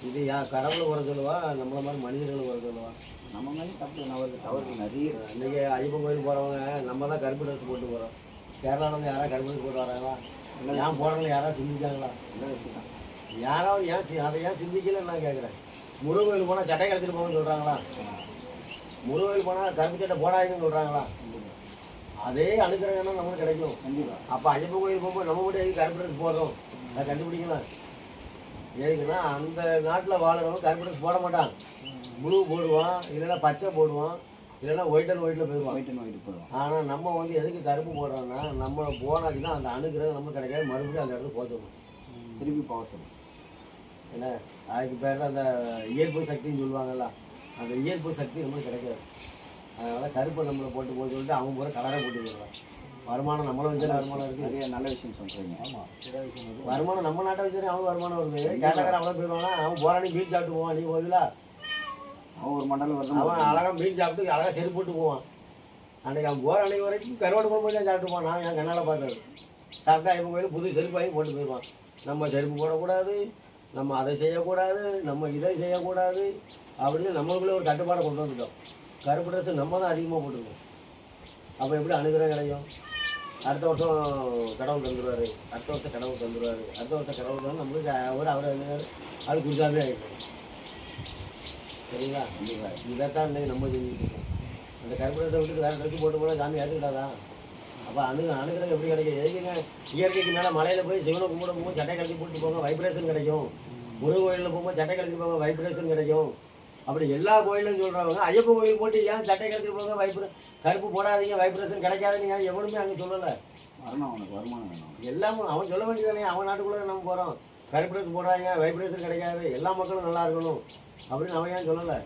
இது கடவுளை குறை சொல்லுவா, நம்மள மாதிரி மனிதர்களை குறை சொல்லுவா? நம்ம மாதிரி தவறு நிறைய. இன்றைக்கி ஐயப்பன் கோயிலுக்கு போகிறவங்க நம்ம தான் கருப்பு ட்ரெஸ் போட்டு போகிறோம். கேரளாவில் யாராவது கருப்பு ட்ரெஸ் போட்டு வராங்களா? ஏன் போகிறவங்க யாராவது சிந்திச்சாங்களா? நல்ல விஷயம். யாராவது அதை ஏன் சிந்திக்கலன்னு நான் கேட்குறேன். முருகன் கோயில் போனால் சட்டை கழிச்சிட்டு போகணும்னு சொல்கிறாங்களா? முருகன் கோயில் போனால் கருப்பு சட்டை போடாதுன்னு சொல்கிறாங்களா? அதே அனுக்கிறங்கன்னா நம்மளுக்கு கிடைக்கும். கண்டிப்பாக. அப்போ ஐயப்பன் கோயில் போகும்போது நம்ம கூட எதுக்கு கருப்பு ட்ரெஸ் போடுறோம்? அதை கண்டுபிடிக்கலாம். ஏதுக்குன்னா அந்த நாட்டில் வாழ்கிறவங்க கருப்பு ட்ரெஸ் போட மாட்டான். ப்ளூ போடுவான், இல்லைன்னா பச்சை போடுவான், இல்லைன்னா ஒயிட் அண்ட் ஒயிட்டில் போயிடுவான். ஆனால் நம்ம வந்து எதுக்கு கருப்பு போடுறோம்னா நம்ம போனாச்சுன்னா அந்த அணுகிறது நமக்கு கிடைக்காது. மறுபடியும் அந்த இடத்துல போச்சோம், திருப்பி போக சொல்லணும். ஏன்னா அதுக்கு பேர் தான் அந்த இயல்பு சக்தின்னு சொல்லுவாங்கல்ல. அந்த இயல்பு சக்தி நமக்கு கிடைக்காது. அதனால் கருப்பை நம்மளை போட்டு போய் சொல்லிட்டு அவங்க பூரா கலரை போட்டு போயிடுவாங்க. வருமானம் நம்மளை வச்சு வருமானம் இருக்குது. நிறைய நல்ல விஷயம் சொல்கிறீங்க. ஆமாம், வருமானம் நம்ம நாட்டை வச்சு அவனுக்கு வருமானம் வருது. கேட்டக்காரன் அவ்வளோ போயிடுவானா? அவன் போராடி மீன் சாப்பிட்டு போவான். நீ போவீங்களா? அவன் ஒரு மண்டலம் வருது. அவன் அழகாக மீன் சாப்பிட்டு அழகாக செருப்பு போட்டு போவான். அன்றைக்கி அவன் போகிற அன்றைக்கு வரைக்கும் கருவாடு குழம்பு தான் சாப்பிட்டு போவான். நான் என் கண்ணால் பார்த்தது. சாப்பிட்டா ஐயப்பன் கோயில் புது செருப்பு வாங்கி போட்டு போயிடுவான். நம்ம செருப்பு போடக்கூடாது, நம்ம அதை செய்யக்கூடாது, நம்ம இதை செய்யக்கூடாது அப்படின்னு நம்மளுக்குள்ளே ஒரு கட்டுப்பாடை கொண்டு வந்துட்டோம். கருப்பு ட்ரெஸ்ஸு நம்ம தான் அதிகமாக போட்டுருக்கோம். அப்போ எப்படி அனுகிரகம் கிடைக்கும்? அடுத்த வருஷம் கடவுள் தந்துடுவார், அடுத்த வருஷம் கடவுள் தந்துடுவார், அடுத்த வருஷம் கடவுள் தந்து நம்மளுக்கு அவரை அது குருசாமி ஆகிடும். சரிங்களா? இதைத்தான் இன்றைக்கி நம்ம செஞ்சுருக்கோம். அந்த கருப்பு ட்ரெஸ்ஸை விட்டு வேறு ட்ரெஸ்ஸு போட்டு போனால் சாமி ஏற்றுக்கிட்டாதா? அப்போ அனுகிரகம் எப்படி கிடைக்கும்? எதுக்குங்க இயற்கைக்கு மேலே மலையில் போய் சிவனை கும்பிட போகும்போது சட்டை கழிச்சு போட்டு போங்க, வைப்ரேஷன் கிடைக்கும். முருகன் கோயிலில் போகும்போது சட்டை கழிச்சு போங்க, வைப்ரேஷன் கிடைக்கும். அப்படி எல்லா கோயிலும் சொல்கிறவங்க ஐயப்பன் கோயில் போட்டு ஏன் சட்டை கழிச்சு போங்க, கருப்பு போடாதீங்க, வைப்ரேஷன் கிடைக்காதுன்னு ஏன் எவனுமே அங்கே சொல்லலை. வரணும், அவனுக்கு வருமானம் வேணும். எல்லாமே அவன் சொல்ல வேண்டியதானே. அவன் நாட்டுக்குள்ளே நம்ம போகிறோம், கருப்பு ட்ரெஸ் போடுறாங்க, வைப்ரேஷன் கிடைக்காது, எல்லா மக்களும் நல்லா இருக்கணும் அப்படின்னு அவன் ஏன் சொல்லலை?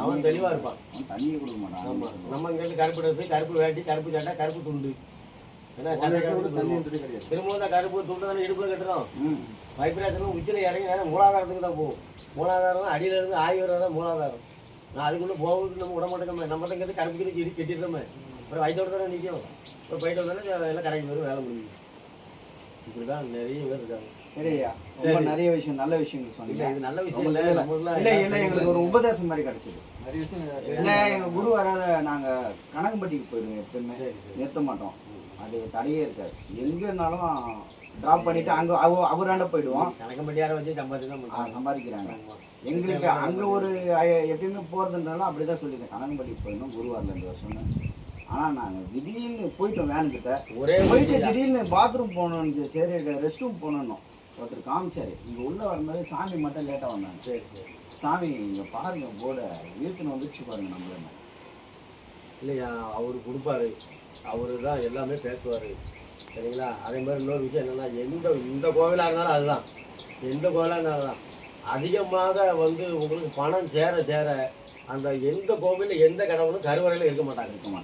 அவன் தெளிவாக இருப்பான். அவன் தண்ணியை கொடுக்க மாட்டான். ஆமாம், நம்ம இங்கேருந்து கருப்பு ட்ரெஸ்ஸு, கருப்பு வேட்டி, கருப்பு சட்டை, கருப்பு துண்டு. ஏன்னா சட்டை கருப்பு கிடையாது. திரும்பவும் தான் கருப்பு துண்டு தானே இடுப்பில் கட்டுறோம். வைப்ரேஷனும் உச்சியில் இறங்கி நேரம் மூலாதாரத்துக்கு தான் போகும். மூலாதாரம் அடியிலேருந்து ஆய்வு தான் மூலாதாரம். நான் அதுக்குள்ளே போகிறதுக்கு நம்ம விட மாட்டேங்கம்மா. நம்ம தான் இங்கே கருப்பு கிழிச்சு இடி கட்டிடுறோமே. அப்புறம் வயிற்றோடு தானே நிற்கும். அப்புறம் போயிட்டு வந்தாலும் எல்லாம் கடைக்கு போயிடும், வேலை முடியும். இப்படி தான் நிறைய பேர் இருக்காங்க. சரியா? ரொம்ப நிறைய விஷயம், நல்ல விஷயங்கள் சொன்னீங்க. இது நல்ல விஷயம் இல்லை. இல்லை, எங்களுக்கு ஒரு உபதேசம் மாதிரி கிடைச்சது. இல்லை, எங்கள் குரு வராத நாங்கள் கணக்கம்பட்டிக்கு போயிடுவோம். எப்பவுமே நிறுத்த மாட்டோம். அது தடையே இருக்காது. எங்கே இருந்தாலும் ட்ராப் பண்ணிவிட்டு அங்கே அவராண்ட போயிடுவோம். கணக்கம்பட்டியாரை வச்சு சம்பாதிக்கிறாங்க. எங்களுக்கு அங்கே ஒரு எப்பயுமே போகிறதுனால அப்படி தான் சொல்லியிருக்கேன். கணக்கம்பட்டிக்கு போயிடணும் குரு வரல 2 வருஷம்னு. ஆனால் நாங்கள் திடீர்னு போயிட்டோம். வேனுக்கிட்ட போயிட்டு திடீர்னு பாத்ரூம் போகணுன்னு, சரி ரெஸ்ட் ரூம் போகணும். ஒருத்தர் காமிச்சாரு. இங்கே உள்ளே வரும்போது சாமி மட்டும் லேட்டாக வந்தாங்க. சரி சரி சாமி இங்கே பாருங்கள் போர்டை வீட்டுன்னு வந்துச்சு பாருங்கள். நம்மள இல்லையா, அவர் கொடுப்பாரு, அவரு தான் எல்லாமே பேசுவார். சரிங்களா? அதே மாதிரி இன்னொரு விஷயம் என்னென்னா, இந்த கோவிலாக இருந்தாலும் அதுதான், எந்த கோவிலாக இருந்தாலும் அதுதான். அதிகமாக வந்து உங்களுக்கு பணம் சேர அந்த எந்த கோவிலில் எந்த கடவுளும் கருவறையில் இருக்க மாட்டாங்க.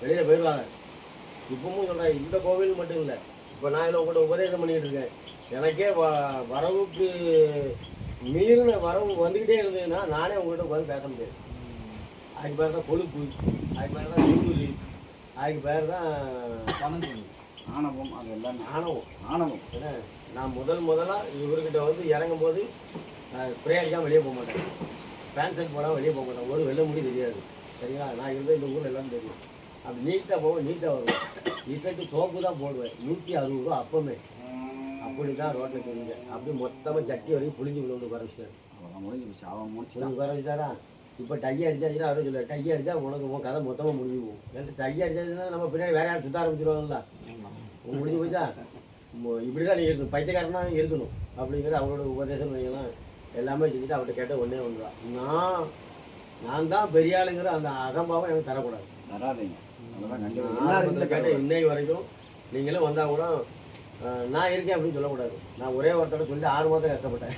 வெளியில் போயிடுவாங்க. இப்பவும் சொல்கிறேன், இந்த கோவில் மட்டும் இல்லை. இப்போ நான் இதில் உங்கள்கிட்ட உபதேசம் பண்ணிக்கிட்டு இருக்கேன். எனக்கே வரவுக்கு மீறின வரவு வந்துக்கிட்டே இருந்ததுன்னா நானே உங்கள்கிட்ட உட்காந்து பேச முடியாது. அதுக்கு பேர் தான் கொழுப்பு, அதுக்கு பேர் தான் நூறு, அதுக்கு பேர் தான் ஆணவம். அது எல்லாமே ஆணவம். ஏன்னா நான் முதலாக இவர்கிட்ட வந்து இறங்கும் போது ஸ்ப்ரே அடிக்காமல் வெளியே போக மாட்டேன், பேண்ட் ஷர்ட் போடாமல் வெளியே போக மாட்டேன். ஒரு வெள்ளை முடி தெரியாது. சரிங்களா? நான் இருந்த இந்த ஊரில் எல்லாம் தெரியும். அப்படி நீட்டாக போவேன், நீட்டாக வருவேன். இசைக்கு சோப்பு தான் போடுவேன். 160 ரூபா அப்போமே. அப்படி தான் ரோட்டில் தெரியுங்க. அப்படியே மொத்தமாக சட்டி வரைக்கும் புளிஞ்சு விழுந்து குறைச்சிட்டாரு. அவன் முடிச்சு குறைச்சிட்டாரா? இப்போ டையை அடிச்சாச்சுன்னா அவரே சொல்லுவார், டையை அடித்தா உனக்கு கதை மொத்தமாக முடிஞ்சு போகும். ஏன்னா டையை அடிச்சாச்சுன்னா நம்ம பின்னாடி வேற யாரும் சுத்த ஆரம்பிச்சிருவாங்கல்ல. முடிஞ்சு போச்சா? இப்படி தான் நீ இருக்கணும், பைத்தியக்காரனா இருக்கணும் அப்படிங்கிறது அவங்களோட உபதேசம் வைக்கலாம். எல்லாமே செஞ்சுட்டு அவர்கிட்ட கேட்ட ஒன்றே ஒன்று தான், நான் தான் பெரிய ஆளுங்கிற அந்த அகம்பாவம் எனக்கு தரக்கூடாது. தராதீங்க. ஆரம்பத்தில் கேட்ட இன்னைக்கு வரைக்கும் நீங்களும் வந்தால் கூட நான் இருக்கேன் அப்படின்னு சொல்லக்கூடாது. நான் ஒரே ஒருத்தர சொல்லி 6 மாதம் கஷ்டப்பட்டேன்.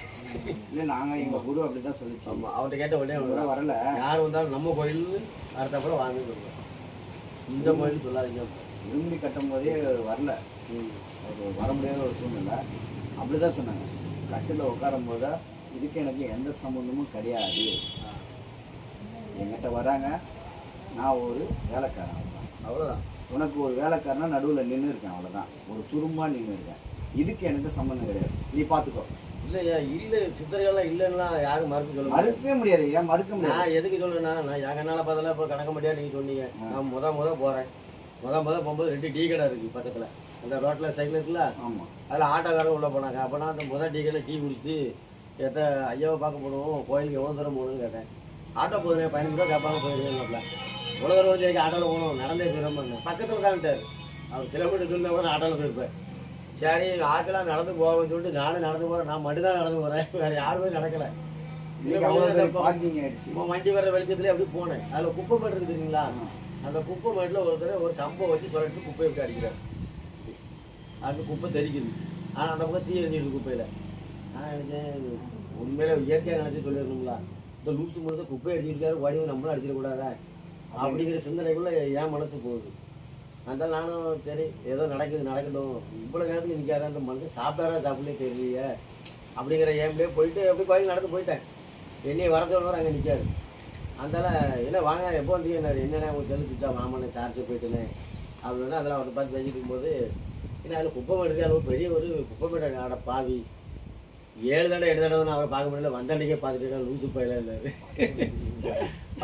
இல்லை நாங்கள் எங்கள் குரு அப்படி தான் சொல்லிச்சு. ஆமாம், அவர்கிட்ட கேட்ட உடனே வரல, யார் வந்தாலும் நம்ம கோயில் அடுத்தப்பட வாங்கன்னு சொல்லுவோம். இந்த கோயில் சொல்லாதீங்க. விரும்பி கட்டும் போதே வரல, அது வர முடியாத ஒரு சூழ்நிலை. அப்படி தான் சொன்னாங்க. கட்டில் உட்காரும் போது இதுக்கு எனக்கு எந்த சம்மந்தமும் கிடையாது, என்கிட்ட வராங்க, நான் ஒரு வேலைக்காரன், அவ்வளோதான். உனக்கு ஒரு வேலைக்காரனா நடுவில் நின்று இருக்கேன், அவ்வளோதான். ஒரு துரும்பா நின்று இருக்கேன், இதுக்கு எனக்கு சம்மந்தம் கிடையாது, நீ பார்த்துக்கோ. இல்லையா, இல்லை சித்தர்கள்லாம் இல்லைன்னா யாரும் மறுக்க சொல்ல மறுக்கவே முடியாது. ஏன் மறுக்க முடியாது? நான் எதுக்கு சொல்லுன்னா, நான் என் கண்ணால் பார்த்தலாம் இப்போ கணக்க முடியாது. நீங்கள் சொன்னீங்க, நான் முத போகிறேன். முத போகும்போது 2 டீ கடை இருக்குது பக்கத்தில். அந்த ரோட்டில் சைக்கிள் இருக்குல்ல, ஆமாம், அதில் ஆட்டோக்காரங்க உள்ளே போனாங்க. அப்போ நான் அந்த முதல் டீ கடையில் டீ குடிச்சிட்டு ஐயாவை பார்க்க போடுவோம், கோயிலுக்கு எவ்வளோ தூரம் போகணும்னு கேட்டேன். ஆட்டோ போதுனே 15 ரூபா கேட்பாங்க, போயிருக்கேங்கப்பல. இவ்வளோ தூரம் வந்து ஆட்டோவில் போகணும், நடந்தே போயிடும்பாங்க. பக்கத்தில் உட்காந்துட்டார் அவர், கிலோமீட்டர் இருந்தால் கூட ஆட்டோவில் போயிருப்பேன். சரி ஆட்டெல்லாம் நடந்து போகணும்னு சொல்லிட்டு நானும் நடந்து போகிறேன். நான் மட்டும் தான் நடந்து போகிறேன், வேறு யாருமே நடக்கலை. வண்டி வர வெளிச்சத்துலேயே அப்படி போனேன். அதில் குப்பை மேட்டு இருக்குது தெரியுங்களா, அந்த குப்பை மேட்டில் ஒருத்தர் ஒரு கம்பை வச்சு சொல்லிட்டு குப்பையை விட்டு அடிக்கிறார். அந்த குப்பை தெரிக்குது, ஆனால் அந்த பக்கம் தீ எறிஞ்சிடுது குப்பையில். நான் நினைச்சேன் உண்மையில இயற்கையாக நினச்சி சொல்லிடணுங்களா, இந்த லூசு முழுக்க குப்பை அடிச்சிருக்காரு, வடிவு நம்மளும் அடிச்சிடக்கூடாதா அப்படிங்கிற சிந்தனைக்குள்ளே என் மனசு போகுது. அதனால நானும் சரி ஏதோ நடக்கட்டும், இவ்வளோ நேரத்துக்கு நிற்காரு அந்த மனுஷன் சாப்பிட்டாரா சாப்பிடலே தெரியலையே அப்படிங்கிற ஏம்லேயே போயிட்டு அப்படி கோயில் நடந்து போயிட்டேன். என்னையை வர சொல்லுவார், அங்கே நிற்காரு. அதனால என்ன வாங்க எப்போ வந்தீங்க, என்னென்ன அவங்க தெரிஞ்சுட்டா மாமனை சார்ஜ் போயிட்டுனேன் அப்படின்னா அதெல்லாம் அவரை பார்த்து பேசிட்டு இருக்கும்போது, ஏன்னா அதில் குப்பை மேடுது, அது ஒரு பெரிய ஒரு குப்பை மேடு. ஆட பாவி 7 தடவை 8 தடவை நான் அவரை பார்க்க முடியல, வந்த அன்றைக்கே பார்த்துட்டு லூசு பயில இல்லை.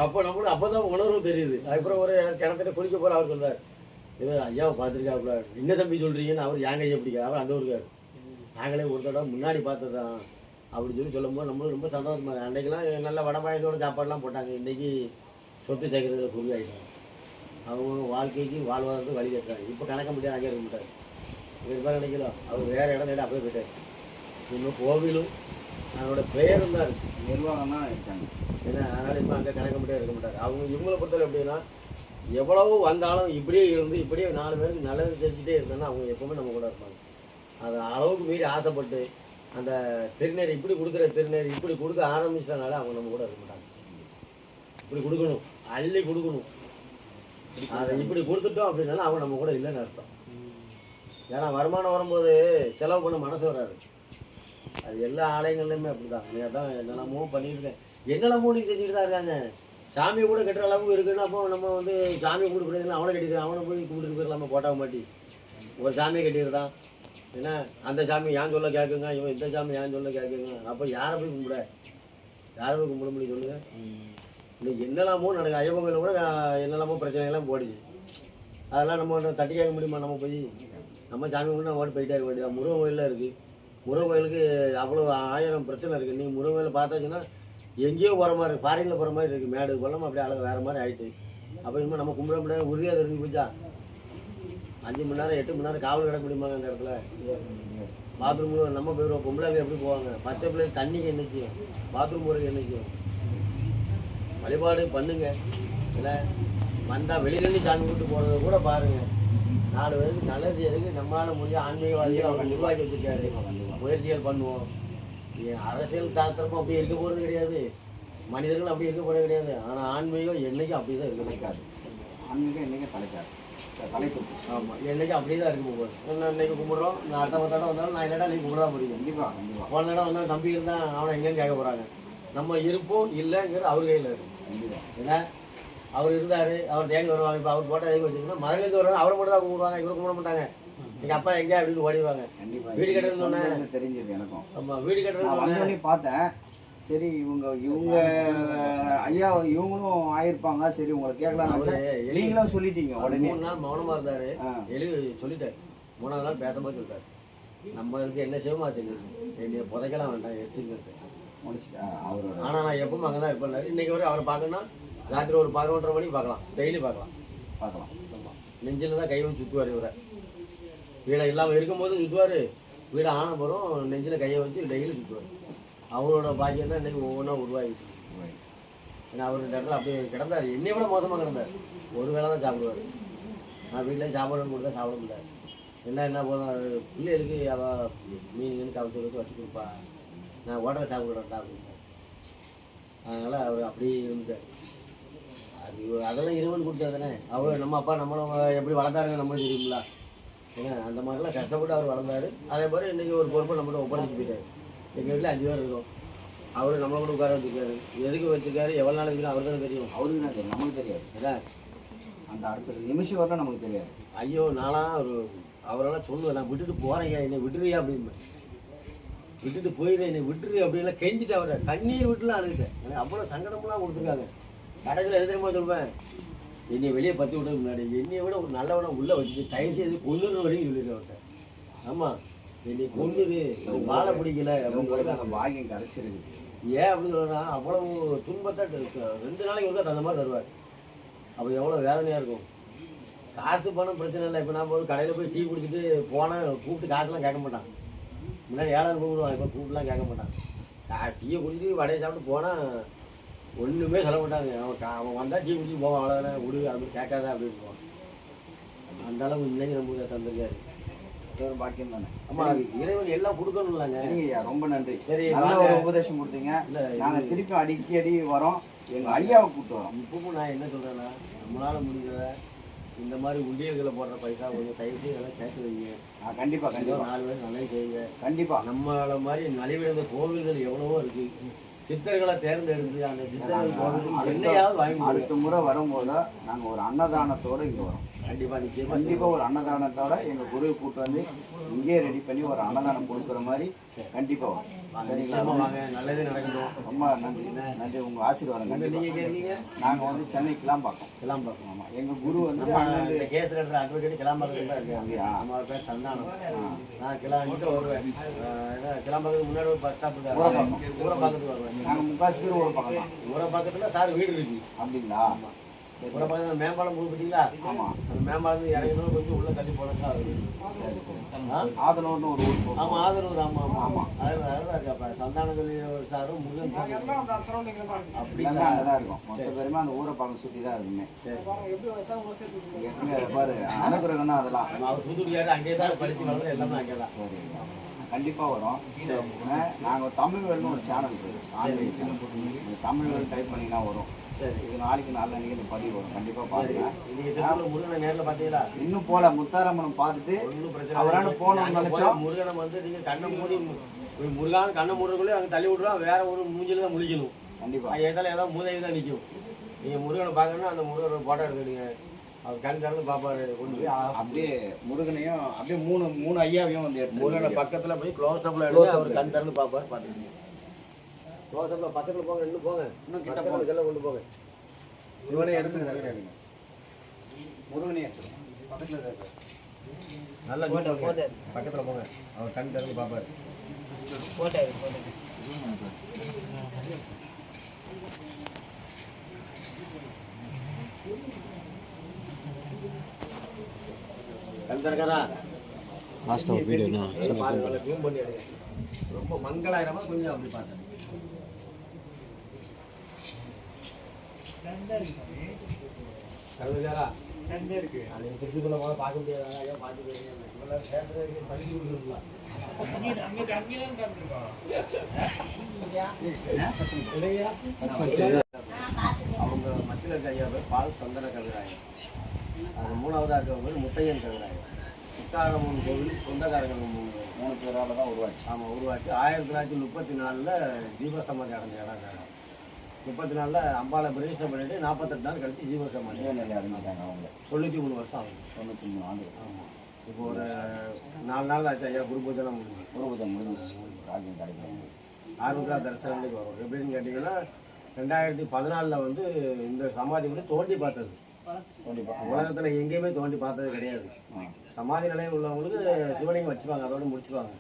அப்போ நம்மளுக்கு அப்போ தான் உணர்வு தெரியுது. அதுக்கப்புறம் ஒரு கிணத்துல குளிக்க போகிற அவர் சொல்கிறார், ஏதோ ஐயாவை பார்த்துருக்காப்புல, என்ன தம்பி சொல்கிறீங்கன்னு அவர் என் கையை பிடிக்காது. அவர் அந்த ஊருக்கார், நாங்களே ஒரு தடவை முன்னாடி பார்த்ததான் அப்படின்னு சொல்லி சொல்லும்போது நம்மளுக்கு ரொம்ப சந்தோஷமாக இருக்குது. அன்றைக்கெல்லாம் நல்ல வடமாயத்தோட சாப்பாடுலாம் போட்டாங்க. இன்றைக்கி சொத்து சேர்க்கறதுல குறியாயிட்டாங்க. அவங்க வாழ்க்கைக்கு வாழ்வாதாரத்துக்கு வழி கட்டுறாங்க. இப்போ கணக்க முடியாது, அங்கே இருக்க மாட்டார். இங்கே இருப்பார் நினைக்கலாம், அவர் வேறு இடம் தேடி அப்படியே போயிட்டார். இன்னும் கோவிலும் அதனோட பெயரும் தான் இருக்குது, நிர்வாகம் தான் இருக்காங்க. ஏன்னா அதனால் இப்போ அங்கே கணக்க முடியாது இருக்க மாட்டார். அவங்க இவங்களை பொறுத்தவரை எப்படின்னா, எவ்வளவு வந்தாலும் இப்படியே இருந்து இப்படியே 4 பேருக்கு நல்லது செஞ்சுட்டே இருந்தோன்னா அவங்க எப்போவுமே நம்ம கூட இருப்பாங்க. அது அளவுக்கு மீறி ஆசைப்பட்டு அந்த திருநீர் இப்படி கொடுக்குற திருநீர் இப்படி கொடுக்க ஆரம்பிச்சிட்டனால அவங்க நம்ம கூட இருக்க மாட்டாங்க. இப்படி கொடுக்கணும், அள்ளி கொடுக்கணும். அதை இப்படி கொடுத்துட்டோம் அப்படின்னாலும் அவங்க நம்ம கூட இல்லைன்னு அர்த்தம். ஏன்னா வருமானம் வரும்போது செலவு பண்ண மனசு வராது. அது எல்லா ஆலயங்கள்லையுமே அப்படி தான். நீ அதான் என்னெல்லாமோ பண்ணியிருக்கேன், என்னெல்லாமோ நீ செஞ்சுட்டு தான் இருக்காங்க. சாமியை கூட கட்டுற அளவுக்கு இருக்குன்னு அப்போ நம்ம வந்து சாமி கும்பிட்டு அவனை கட்டிடுறேன், அவனை போய் கும்பிட்டு போயிடலாமா போட்டாக மாட்டி ஒரு சாமியை கட்டிடுறான். ஏன்னா அந்த சாமி ஏன் சொல்ல கேட்குங்க, இவன் இந்த சாமி ஏன் சொல்ல கேட்குங்க. அப்போ யாரை போய் கும்பிட, யாரை போய் கும்பிட முடியும் சொல்லுங்க. இன்னைக்கு என்னெல்லாமோ நடக்குது. ஐயப்பன் கூட என்னெல்லாமோ பிரச்சனைகள்லாம் போடுச்சு. அதெல்லாம் நம்ம தட்டி கேட்க முடியுமா? நம்ம போய் நம்ம சாமி கும்பிட்டு நம்ம ஓட்டு போயிட்டே இருக்க வேண்டியது. முருகன் கோயிலில் இருக்குது, முருகன் கோயிலுக்கு அவ்வளோ 1000 பிரச்சனை இருக்குது. நீங்கள் முருகன் கோயிலில் பார்த்தாச்சுன்னா எங்கேயோ போகிற மாதிரி இருக்குது, ஃபாரினில் போகிற மாதிரி இருக்குது. மேடு கொள்ளாமல் அப்படியே அழகு வேறு மாதிரி ஆகிட்டு. அப்போ இனிமேல் நம்ம கும்பிட முடியாது, உறுதியாக தெரிஞ்சு போச்சா 5 மணி நேரம் 8 மணி நேரம் காவல் கிடக்க முடியுமாங்க அந்த இடத்துல? பாத்ரூம் நம்ம போயிடுவோம். பொம்பளைங்க எப்படி போவாங்க? பச்சை பிள்ளைங்க தண்ணிக்கு என்ன செய்யும், பாத்ரூம் போகிறதுக்கு என்ன செய்யும்? வழிபாடு பண்ணுங்க. இல்லை வந்தால் வெளியிலேருந்து சாமி கூட்டு போகிறத கூட பாருங்கள். 4 பேருக்கு நல்லது செய்யறதுக்கு நம்மளால் முடிஞ்ச ஆன்மீகவாதிகள் அவங்க உருவாக்கி வச்சுருக்காரு. முயற்சிகள் பண்ணுவோம். அரசியல் சாஸ்திரமும் அப்படி இருக்க போகிறது கிடையாது, மனிதர்கள் அப்படி இருக்க போகிறது கிடையாது. ஆனால் ஆன்மீகம் என்றைக்கும் அப்படி தான் இருக்க இருக்காது. ஆன்மீகம் என்றைக்கும் தலைக்காது, தலைக்கு. ஆமாம், என்றைக்கும் அப்படியே தான் இருக்க போகுது. என்ன இன்னைக்கு கும்பிட்றோம், நான் அடுத்த தடவை வந்தாலும் நான் இல்லைடா நீ கும்பிட தான் முடியும். கண்டிப்பாக கண்டிப்பாக. போன தடவை வந்தாலும் தம்பி இருந்தால் அவனை எங்கேன்னு கேட்க போகிறாங்க. நம்ம இருப்போம் இல்லைங்கிறது அவர் கையில் இருக்குது. கண்டிப்பாக. ஏன்னா அவர் இருந்தார், அவர் தேடி வருவாங்க. இப்போ அவர் போட்டால் எதுக்கு வச்சுக்கோன்னா மதுரையிலேருந்து வருவாங்க, அவரை மட்டும் தான் கும்பிடுவாங்க, இவரை கும்பிட மாட்டாங்க. எங்கள் அப்பா எங்கே அப்படின்னு ஓடிடுவாங்க. கண்டிப்பாக. வீடு கட்டுறதுன்னு சொன்னேன், தெரிஞ்சது எனக்கும். ஆமாம் வீடு கட்டுறதுன்னு பார்த்தேன். சரி இவங்க ஐயா இவங்களும் ஆயிருப்பாங்க, சரி உங்களை கேட்கலாம். நீங்களும் சொல்லிட்டீங்க. உடனே 3 நாள் மௌனமாக இருந்தார், எழுதி சொல்லிட்டார். 3ஆவது நாள் பேசும்போது சொல்லிட்டார், நம்மளுக்கு என்ன செய்வோமா செஞ்சிருக்கோம், என்னைய புதைக்கலாம் வேண்டாம் எடுத்துக்கிறது முடிச்சுட்டா அவரோட. ஆனால் நான் எப்பவும் அங்கே தான் இருப்பேன். இன்றைக்கி வரை அவரை பார்க்கணுன்னா ராத்திரி ஒரு 11:30 மணிக்கு பார்க்கலாம், டெய்லி பார்க்கலாம். பார்க்கலாம். நெஞ்சில் தான் கை வந்து சுற்றுவார் இவரை. வீடை இல்லாமல் இருக்கும்போது சுற்றுவார், வீடை ஆன போதும் நெஞ்சில் கையை வச்சு டெய்லி சுற்றுவார். அவரோட பாக்கியம் தான் இன்றைக்கி ஒவ்வொன்றா உருவாகிட்டு. ஏன்னா அவர் இந்த இடத்துல அப்படியே கிடந்தார், என்னை விட மோசமாக கிடந்தார். ஒரு வேளை தான் சாப்பிடுவார். நான் வீட்டில் சாப்பாடு கொடுத்தா சாப்பிட முடியல. என்ன போதும் பிள்ளைகளுக்கு அவள் மீன் கவிச்சு வச்சு கொடுப்பா, நான் ஹோட்டலில் சாப்பிடுறேன்டா அப்படின்னு. அதனால் அவர் அப்படியே இருந்தார். அது அதெல்லாம் இறைவன் கொடுத்தது தானே. அவர் நம்ம அப்பா நம்மளும் எப்படி வளர்த்தாருங்க நம்மளும் தெரியுங்களா. ஏன்னா அந்த மாதிரிலாம் கஷ்டப்பட்டு அவர் வளர்ந்தார். அதே மாதிரி இன்றைக்கி ஒரு பொறுப்பை நம்மள்ட்ட ஒப்படைச்சு போயிட்டார். எங்கள் வீட்டில் 5 பேர் இருக்கும். அவர் நம்மளை கூட உட்கார வச்சுருக்காரு. எதுக்கு வச்சுருக்காரு, எவ்வளோ நாள் இருக்குன்னு அவருக்கு தான் தெரியும். அவருக்கு தான் தெரியும், நமக்கு தெரியாது. அதான் அந்த அடுத்த நிமிஷம் வரலாம் நமக்கு தெரியாது. ஐயோ நான்லாம் அவரெல்லாம் சொல்லுவேன், நான் விட்டுட்டு போகிறேங்க, என்னை விட்டுறியா அப்படின்னு. விட்டுட்டு போயிடுறேன், என்னை விட்டுரு அப்படின்லாம் கெஞ்சிட்டு அவரை கண்ணீர் விட்டுலாம் அழுதுட்டேன். எனக்கு அவ்வளோ சங்கடம்லாம் கொடுத்துருக்காங்க. கடைசியில் எழுதுறமா சொல்லுவேன், என்னை வெளியே பற்றி விட்டதுக்கு முன்னாடி என்னை விட ஒரு நல்லவனை உள்ளே வச்சுட்டு தயவு செய்து கொண்டுற வரைக்கும் சொல்லிடுறேன் அவர்கிட்ட. ஆமாம், என்னை கொண்டுது, வாழை பிடிக்கல அப்படின்னு. அந்த பாக்கியம் கிடச்சிருக்கு. ஏன் அப்படின்னு சொல்கிறா, அவ்வளவு துன்பத்தை 2 நாளைக்கு ஒருக்கா தகுந்த மாதிரி தருவார். அப்போ எவ்வளோ வேதனையாக இருக்கும். காசு பணம் பிரச்சனை இல்லை. இப்போ நான் ஒரு கடையில் போய் டீ குடிச்சிட்டு போனால் கூப்பிட்டு காசுலாம் கேட்க மாட்டான். முன்னாடி 7,000 கூப்பிடுவான், இப்போ கூப்பிட்டுலாம் கேட்க மாட்டான். டீயை குடிச்சிட்டு வடையை சாப்பிட்டு போனால் ஒன்றுமே சொல்ல மாட்டாங்க. அவன் வந்தால் டீ குடிச்சிட்டு போவான், அவ்வளோதானே விடு, அப்படி கேட்காத அப்படின்னு போவான். அந்த அளவுக்கு இன்னைக்கு நமக்கு தந்திருக்காரு. பாக்கியம் தானே. ஆமாம், அது இறைவன் எல்லாம் கொடுக்கணும்லாங்க. சரிங்கய்யா, ரொம்ப நன்றி. சரி, நல்ல ஒரு உபதேசம் கொடுத்தீங்க. நாங்கள் திருப்பி அடிக்கடி வரோம், எங்கள் ஐயாவை கூப்பிட்டு வரோம். இப்பவும் நான் என்ன சொல்கிறேன்னா, நம்மளால் முடிஞ்சதை இந்த மாதிரி உண்டியல்களை போடுற பைசா கொஞ்சம் தயவு செய்து எல்லாம் சேர்த்து வைங்க. கண்டிப்பாக கண்டிப்பாக 4 பேர் நல்லது செய்யுங்க. கண்டிப்பாக நம்மள மாதிரி நலிவிழுந்த கோவில்கள் எவ்வளவோ இருக்குது. சித்தர்களை தேர்ந்தெடுத்து அந்த சித்தர்கள் கோவில் என்னையாவது வாங்கி அடுத்த முறை வரும்போது நாங்கள் ஒரு அன்னதானத்தோடு இங்கே வரோம். கண்டிப்பாக ஒரு அன்னதானத்தோட எங்கள் குருவை கூப்பிட்டு வந்து இங்கேயே ரெடி பண்ணி ஒரு அன்னதானம் கொடுக்குற மாதிரி கண்டிப்பாக வரும். சரிங்களா? வாங்க, நல்லதே நடக்கணும். ரொம்ப நன்றி நன்றி, உங்கள் ஆசீர்வாதம். நீங்கள் கேட்குறீங்க, நாங்கள் வந்து சென்னை கிளாம்பாக்கம். ஆமாம், எங்கள் குரு வந்து இந்த கேஸ் எடுக்கிற அட்வொகேட் கிளாம்பாக்கத்தில் தான் இருக்காங்க. நம்ம பேர் சந்தானம். நான் கிளாம்பிட்டு வருவேன். கிளாம்பாக்கத்துக்கு முன்னாடி ஒரு பஸ் ஸ்டாப் இருக்காங்க, ஊரப்பாக்கத்துக்கு வருவேன். நாங்கள் 3/4 பேர் ஊரப்பாக்கம் தான். ஊரப்பாக்கத்தில் சார் வீடு இருக்கு. அப்படிங்களா? ஊரப்பாக்கத்தில் மேம்பாலம் பார்த்தீங்களா? ஆமாம், அந்த மேம்பாலத்துக்கு இறங்கணும், கொஞ்சம் உள்ள தள்ளி போனதா அது. ஆதனூர்னு ஒரு ஊர். ஆமாம், ஆதனூர். ஆமாம் ஆமாம், அதில் இருக்கா சந்தான சொல்லி ஒரு சாரும் முருகன் சார் அப்படின்னா அங்கே தான் இருக்கும். மொத்த பேருமே அந்த ஊரை பக்கம் சுற்றி தான் இருக்குமே. சரி, பாரு அனுகிரகம்னா அதெல்லாம் அவர் தூத்துக்குடியாரு, அங்கே தான் படிச்சு வளர்ந்து எல்லாமே அங்கே தான். சரி, கண்டிப்பாக வரும். நாங்கள் தமிழ் வேல்னு ஒரு சேனல் இருக்குது, ஆன்லைன் சேனல். தமிழ் வேல் டைப் பண்ணிங்கன்னா வரும். சரி, இது நாளைக்கு 4 நாளைக்கு இந்த பதிவு வரும். கண்டிப்பாக பாருங்க. இன்னைக்கு திருப்பூர் முருகனை நேரில் பார்த்தீங்களா? இன்னும் போல முத்தாரம்மனை பார்த்துட்டு ஒன்றும் பிரச்சனை அவரான போகணும்னு நினைச்சோம். முருகனை வந்து நீங்கள் கண்ணை மூடி முருகான் கண்ணை மூடுறக்குள்ளே அங்கே தள்ளி விட்ருவோம். வேற ஒரு மூஞ்சில தான் முழிக்கணும். கண்டிப்பாக ஏதாலும் ஏதாவது மூதையில் தான் நிற்கும். நீங்கள் முருகனை பார்க்கணும்னா அந்த முருகனை போட்டோ எடுத்துடுங்க. அவர் கண் திறந்து பார்ப்பாரு. கொண்டு போய் அப்படியே முருகனையும் அப்படியே மூணு ஐயாவையும் வந்து முருகனை பக்கத்தில் போய் க்ளோஸ்-அப்பில் எடுத்து அவர் கண் திறந்து பார்ப்பார். பார்த்துக்கிங்க. க்ளோஸ்-அப்பில் பக்கத்தில் போங்க, இன்னும் போங்க, இன்னும் கிட்ட போங்க, இதெல்லாம் கொண்டு போங்க. சிவனை எடுத்து நிறைய முருகனையும் எடுத்துருங்க. பக்கத்தில் நல்லா பக்கத்தில் போங்க, அவர் கண் திறந்து பார்ப்பார். கண் திறக்காரா? லாஸ்ட் ஒரு வீடியோ பாருங்க, ஜூம் பண்ணி எடுங்க. ரொம்ப மங்களாயிரமா கொஞ்சம் அப்படி பார்த்தேன். கலந்துக்காரா? திருச்சிக்குள்ள போல பார்க்க முடியாதா? பார்த்து பேசுறதுக்கு படிச்சு கொடுக்கணுங்களா? அவங்க மத்தியில் இருக்க ஐயா பேர் பால் சந்தன கவிராயன். அது 3ஆவதா இருக்கவங்க முத்தையன் கவிராயன். முத்தாரம்மன் கோவில் சொந்தக்காரங்க 3 பேரால் தான் உருவாச்சு. ஆமாம், உருவாச்சு. 1934 ஜீவசமாதி அடைஞ்ச இடம். 34 அம்பாலை பிரதிஷ்டம் பண்ணிட்டு 48 நாள் கழிச்சு ஜீவசமாதி அடைஞ்சிட்டாங்க. அவங்க 93 வருஷம் ஆகும். 93 ஆண்டு. ஆமாம், இப்போ ஒரு 4 நாள் ஆச்சு ஐயா. குரு பூஜைலாம் முடிஞ்சு குருபூஜை முடிஞ்சு ராஜ்யம் கிடைக்கும். ஆர்வத்தா தரிசனத்துக்கு வரும். எப்படின்னு கேட்டிங்கன்னா 2014 வந்து இந்த சமாதி வந்து தோண்டி பார்த்தது. உலகத்தில் எங்கேயுமே தோண்டி பார்த்தது கிடையாது. சமாதி நிலையம் உள்ளவங்களுக்கு சிவலிங்கம் வச்சுருவாங்க, அதோட முடிச்சுருவாங்க.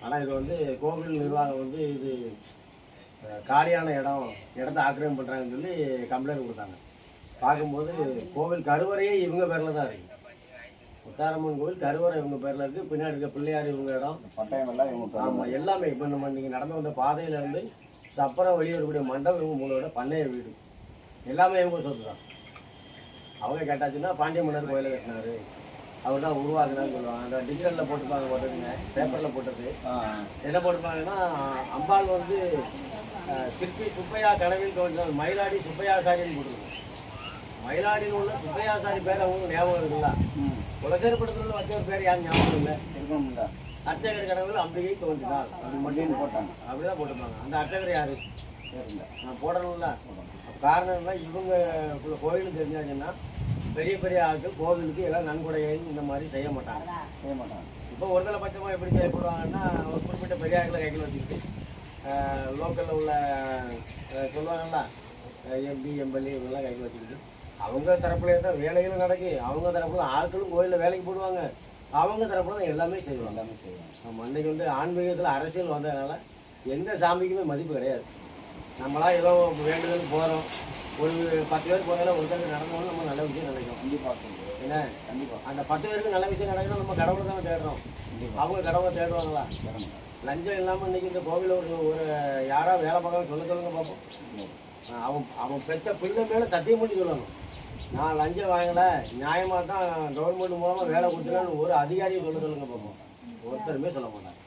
ஆனால் இது வந்து கோவில் நிர்வாகம் வந்து இது காலியான இடத்த ஆக்கிரமிப்பு பண்ணுறாங்கன்னு சொல்லி கம்ப்ளைண்ட் கொடுத்தாங்க. பார்க்கும்போது கோவில் கருவறையே இவங்க பேரில் தான் இருக்குது. முத்தாரம்மன் கோவில் கருவறை இவங்க பேரில் இருக்குது. பின்னாடி இருக்க பிள்ளையார் இவங்க இடம். பட்டாயம் எல்லாம் இவங்க. ஆமாம், எல்லாமே இப்போ நம்ம நீங்கள் நடந்து வந்த பாதையிலேருந்து சப்பரம் வெளியே இருக்கக்கூடிய மண்டபம் இவங்க உங்களோட பண்ணைய வீடு எல்லாமே இவங்க சொத்து தான். அவங்க கேட்டாச்சுன்னா பாண்டிய மன்னர் கோயிலை கட்டினாரு, அவர் தான் உருவாக்குனான்னு சொல்லுவாங்க. அந்த டிஜிட்டலில் போட்டுப்பாங்க, போட்டுருங்க பேப்பரில் போட்டது என்ன போட்டுப்பாங்கன்னா, அம்பாள் வந்து சிற்பி சுப்பையா கனவில் தோன்றினார், மயிலாடி சுப்பையாசாரின்னு போட்டுருங்க. மயிலாடியில் உள்ள சுப்பையாசாரி பேர் அவங்க ஞாபகம் இருக்குல்ல. குலசேரப்படத்தில் வச்ச ஒரு பேர் யாரும் ஞாபகம் இல்லை, இருக்கணும்ல. அர்ச்சகர் கனவில் அம்பிகை தோன்றினார் அது மட்டும் போட்டாங்க, அப்படிதான் போட்டுருப்பாங்க. அந்த அர்ச்சகர் யாரு நான் போடணும்ல. காரணம் என்ன, இவங்க கோயிலுக்கு தெரிஞ்சாச்சுன்னா பெரிய பெரிய ஆட்கள் கோவிலுக்கு எல்லாம் நன்கொடையை இந்த மாதிரி செய்ய மாட்டாங்க. இப்போ ஒருதலை பட்சமாக எப்படி செய்யப்படுவாங்கன்னா, ஒரு குறிப்பிட்ட பெரிய ஆட்களை கையில் வச்சுக்கிட்டு லோக்கலில் உள்ள சொல்லுவாங்கல்ல எம்பி எம்எல்ஏ இவங்கெல்லாம் கையில் வச்சுக்கிட்டு அவங்க தரப்புல தான் வேலைகளும் நடக்கு, அவங்க தரப்புல ஆட்களும் கோயிலில் வேலைக்கு போடுவாங்க, அவங்க தரப்புல தான் எல்லாமே செய்வாங்க. நம்ம அன்றைக்கி வந்து ஆன்மீகத்தில் அரசியல் வந்ததுனால எந்த சாமிக்குமே மதிப்பு கிடையாது. நம்மளாம் ஏதோ வேண்டுதல் போகிறோம், ஒரு 10 பேர் போகிறதால ஒருத்தருக்கு நடந்தாலும் நம்ம நல்ல விஷயம் நினைக்கிறோம். கண்டிப்பாக என்ன கண்டிப்பாக அந்த 10 பேருக்கு நல்ல விஷயம் நடக்கணும், நம்ம கடவுளை தானே தேடுறோம். அவங்க கடவுளை தேடுவாங்களா? லஞ்சம் இல்லாமல் இன்றைக்கி இந்த கோவிலில் ஒரு யாராவது வேலை பார்க்க சொல்லுங்க பார்ப்போம். அவன் பெற்ற பிள்ளை மேலே சத்தியம் பண்ணி சொல்லணும், நான் லஞ்சம் வாங்கலை, நியாயமாக தான் கவர்மெண்ட் மூலமாக வேலை கொடுத்துலான்னு ஒரு அதிகாரியை சொல்லுங்க பார்ப்போம். ஒருத்தருமே சொல்ல மாட்டாங்க.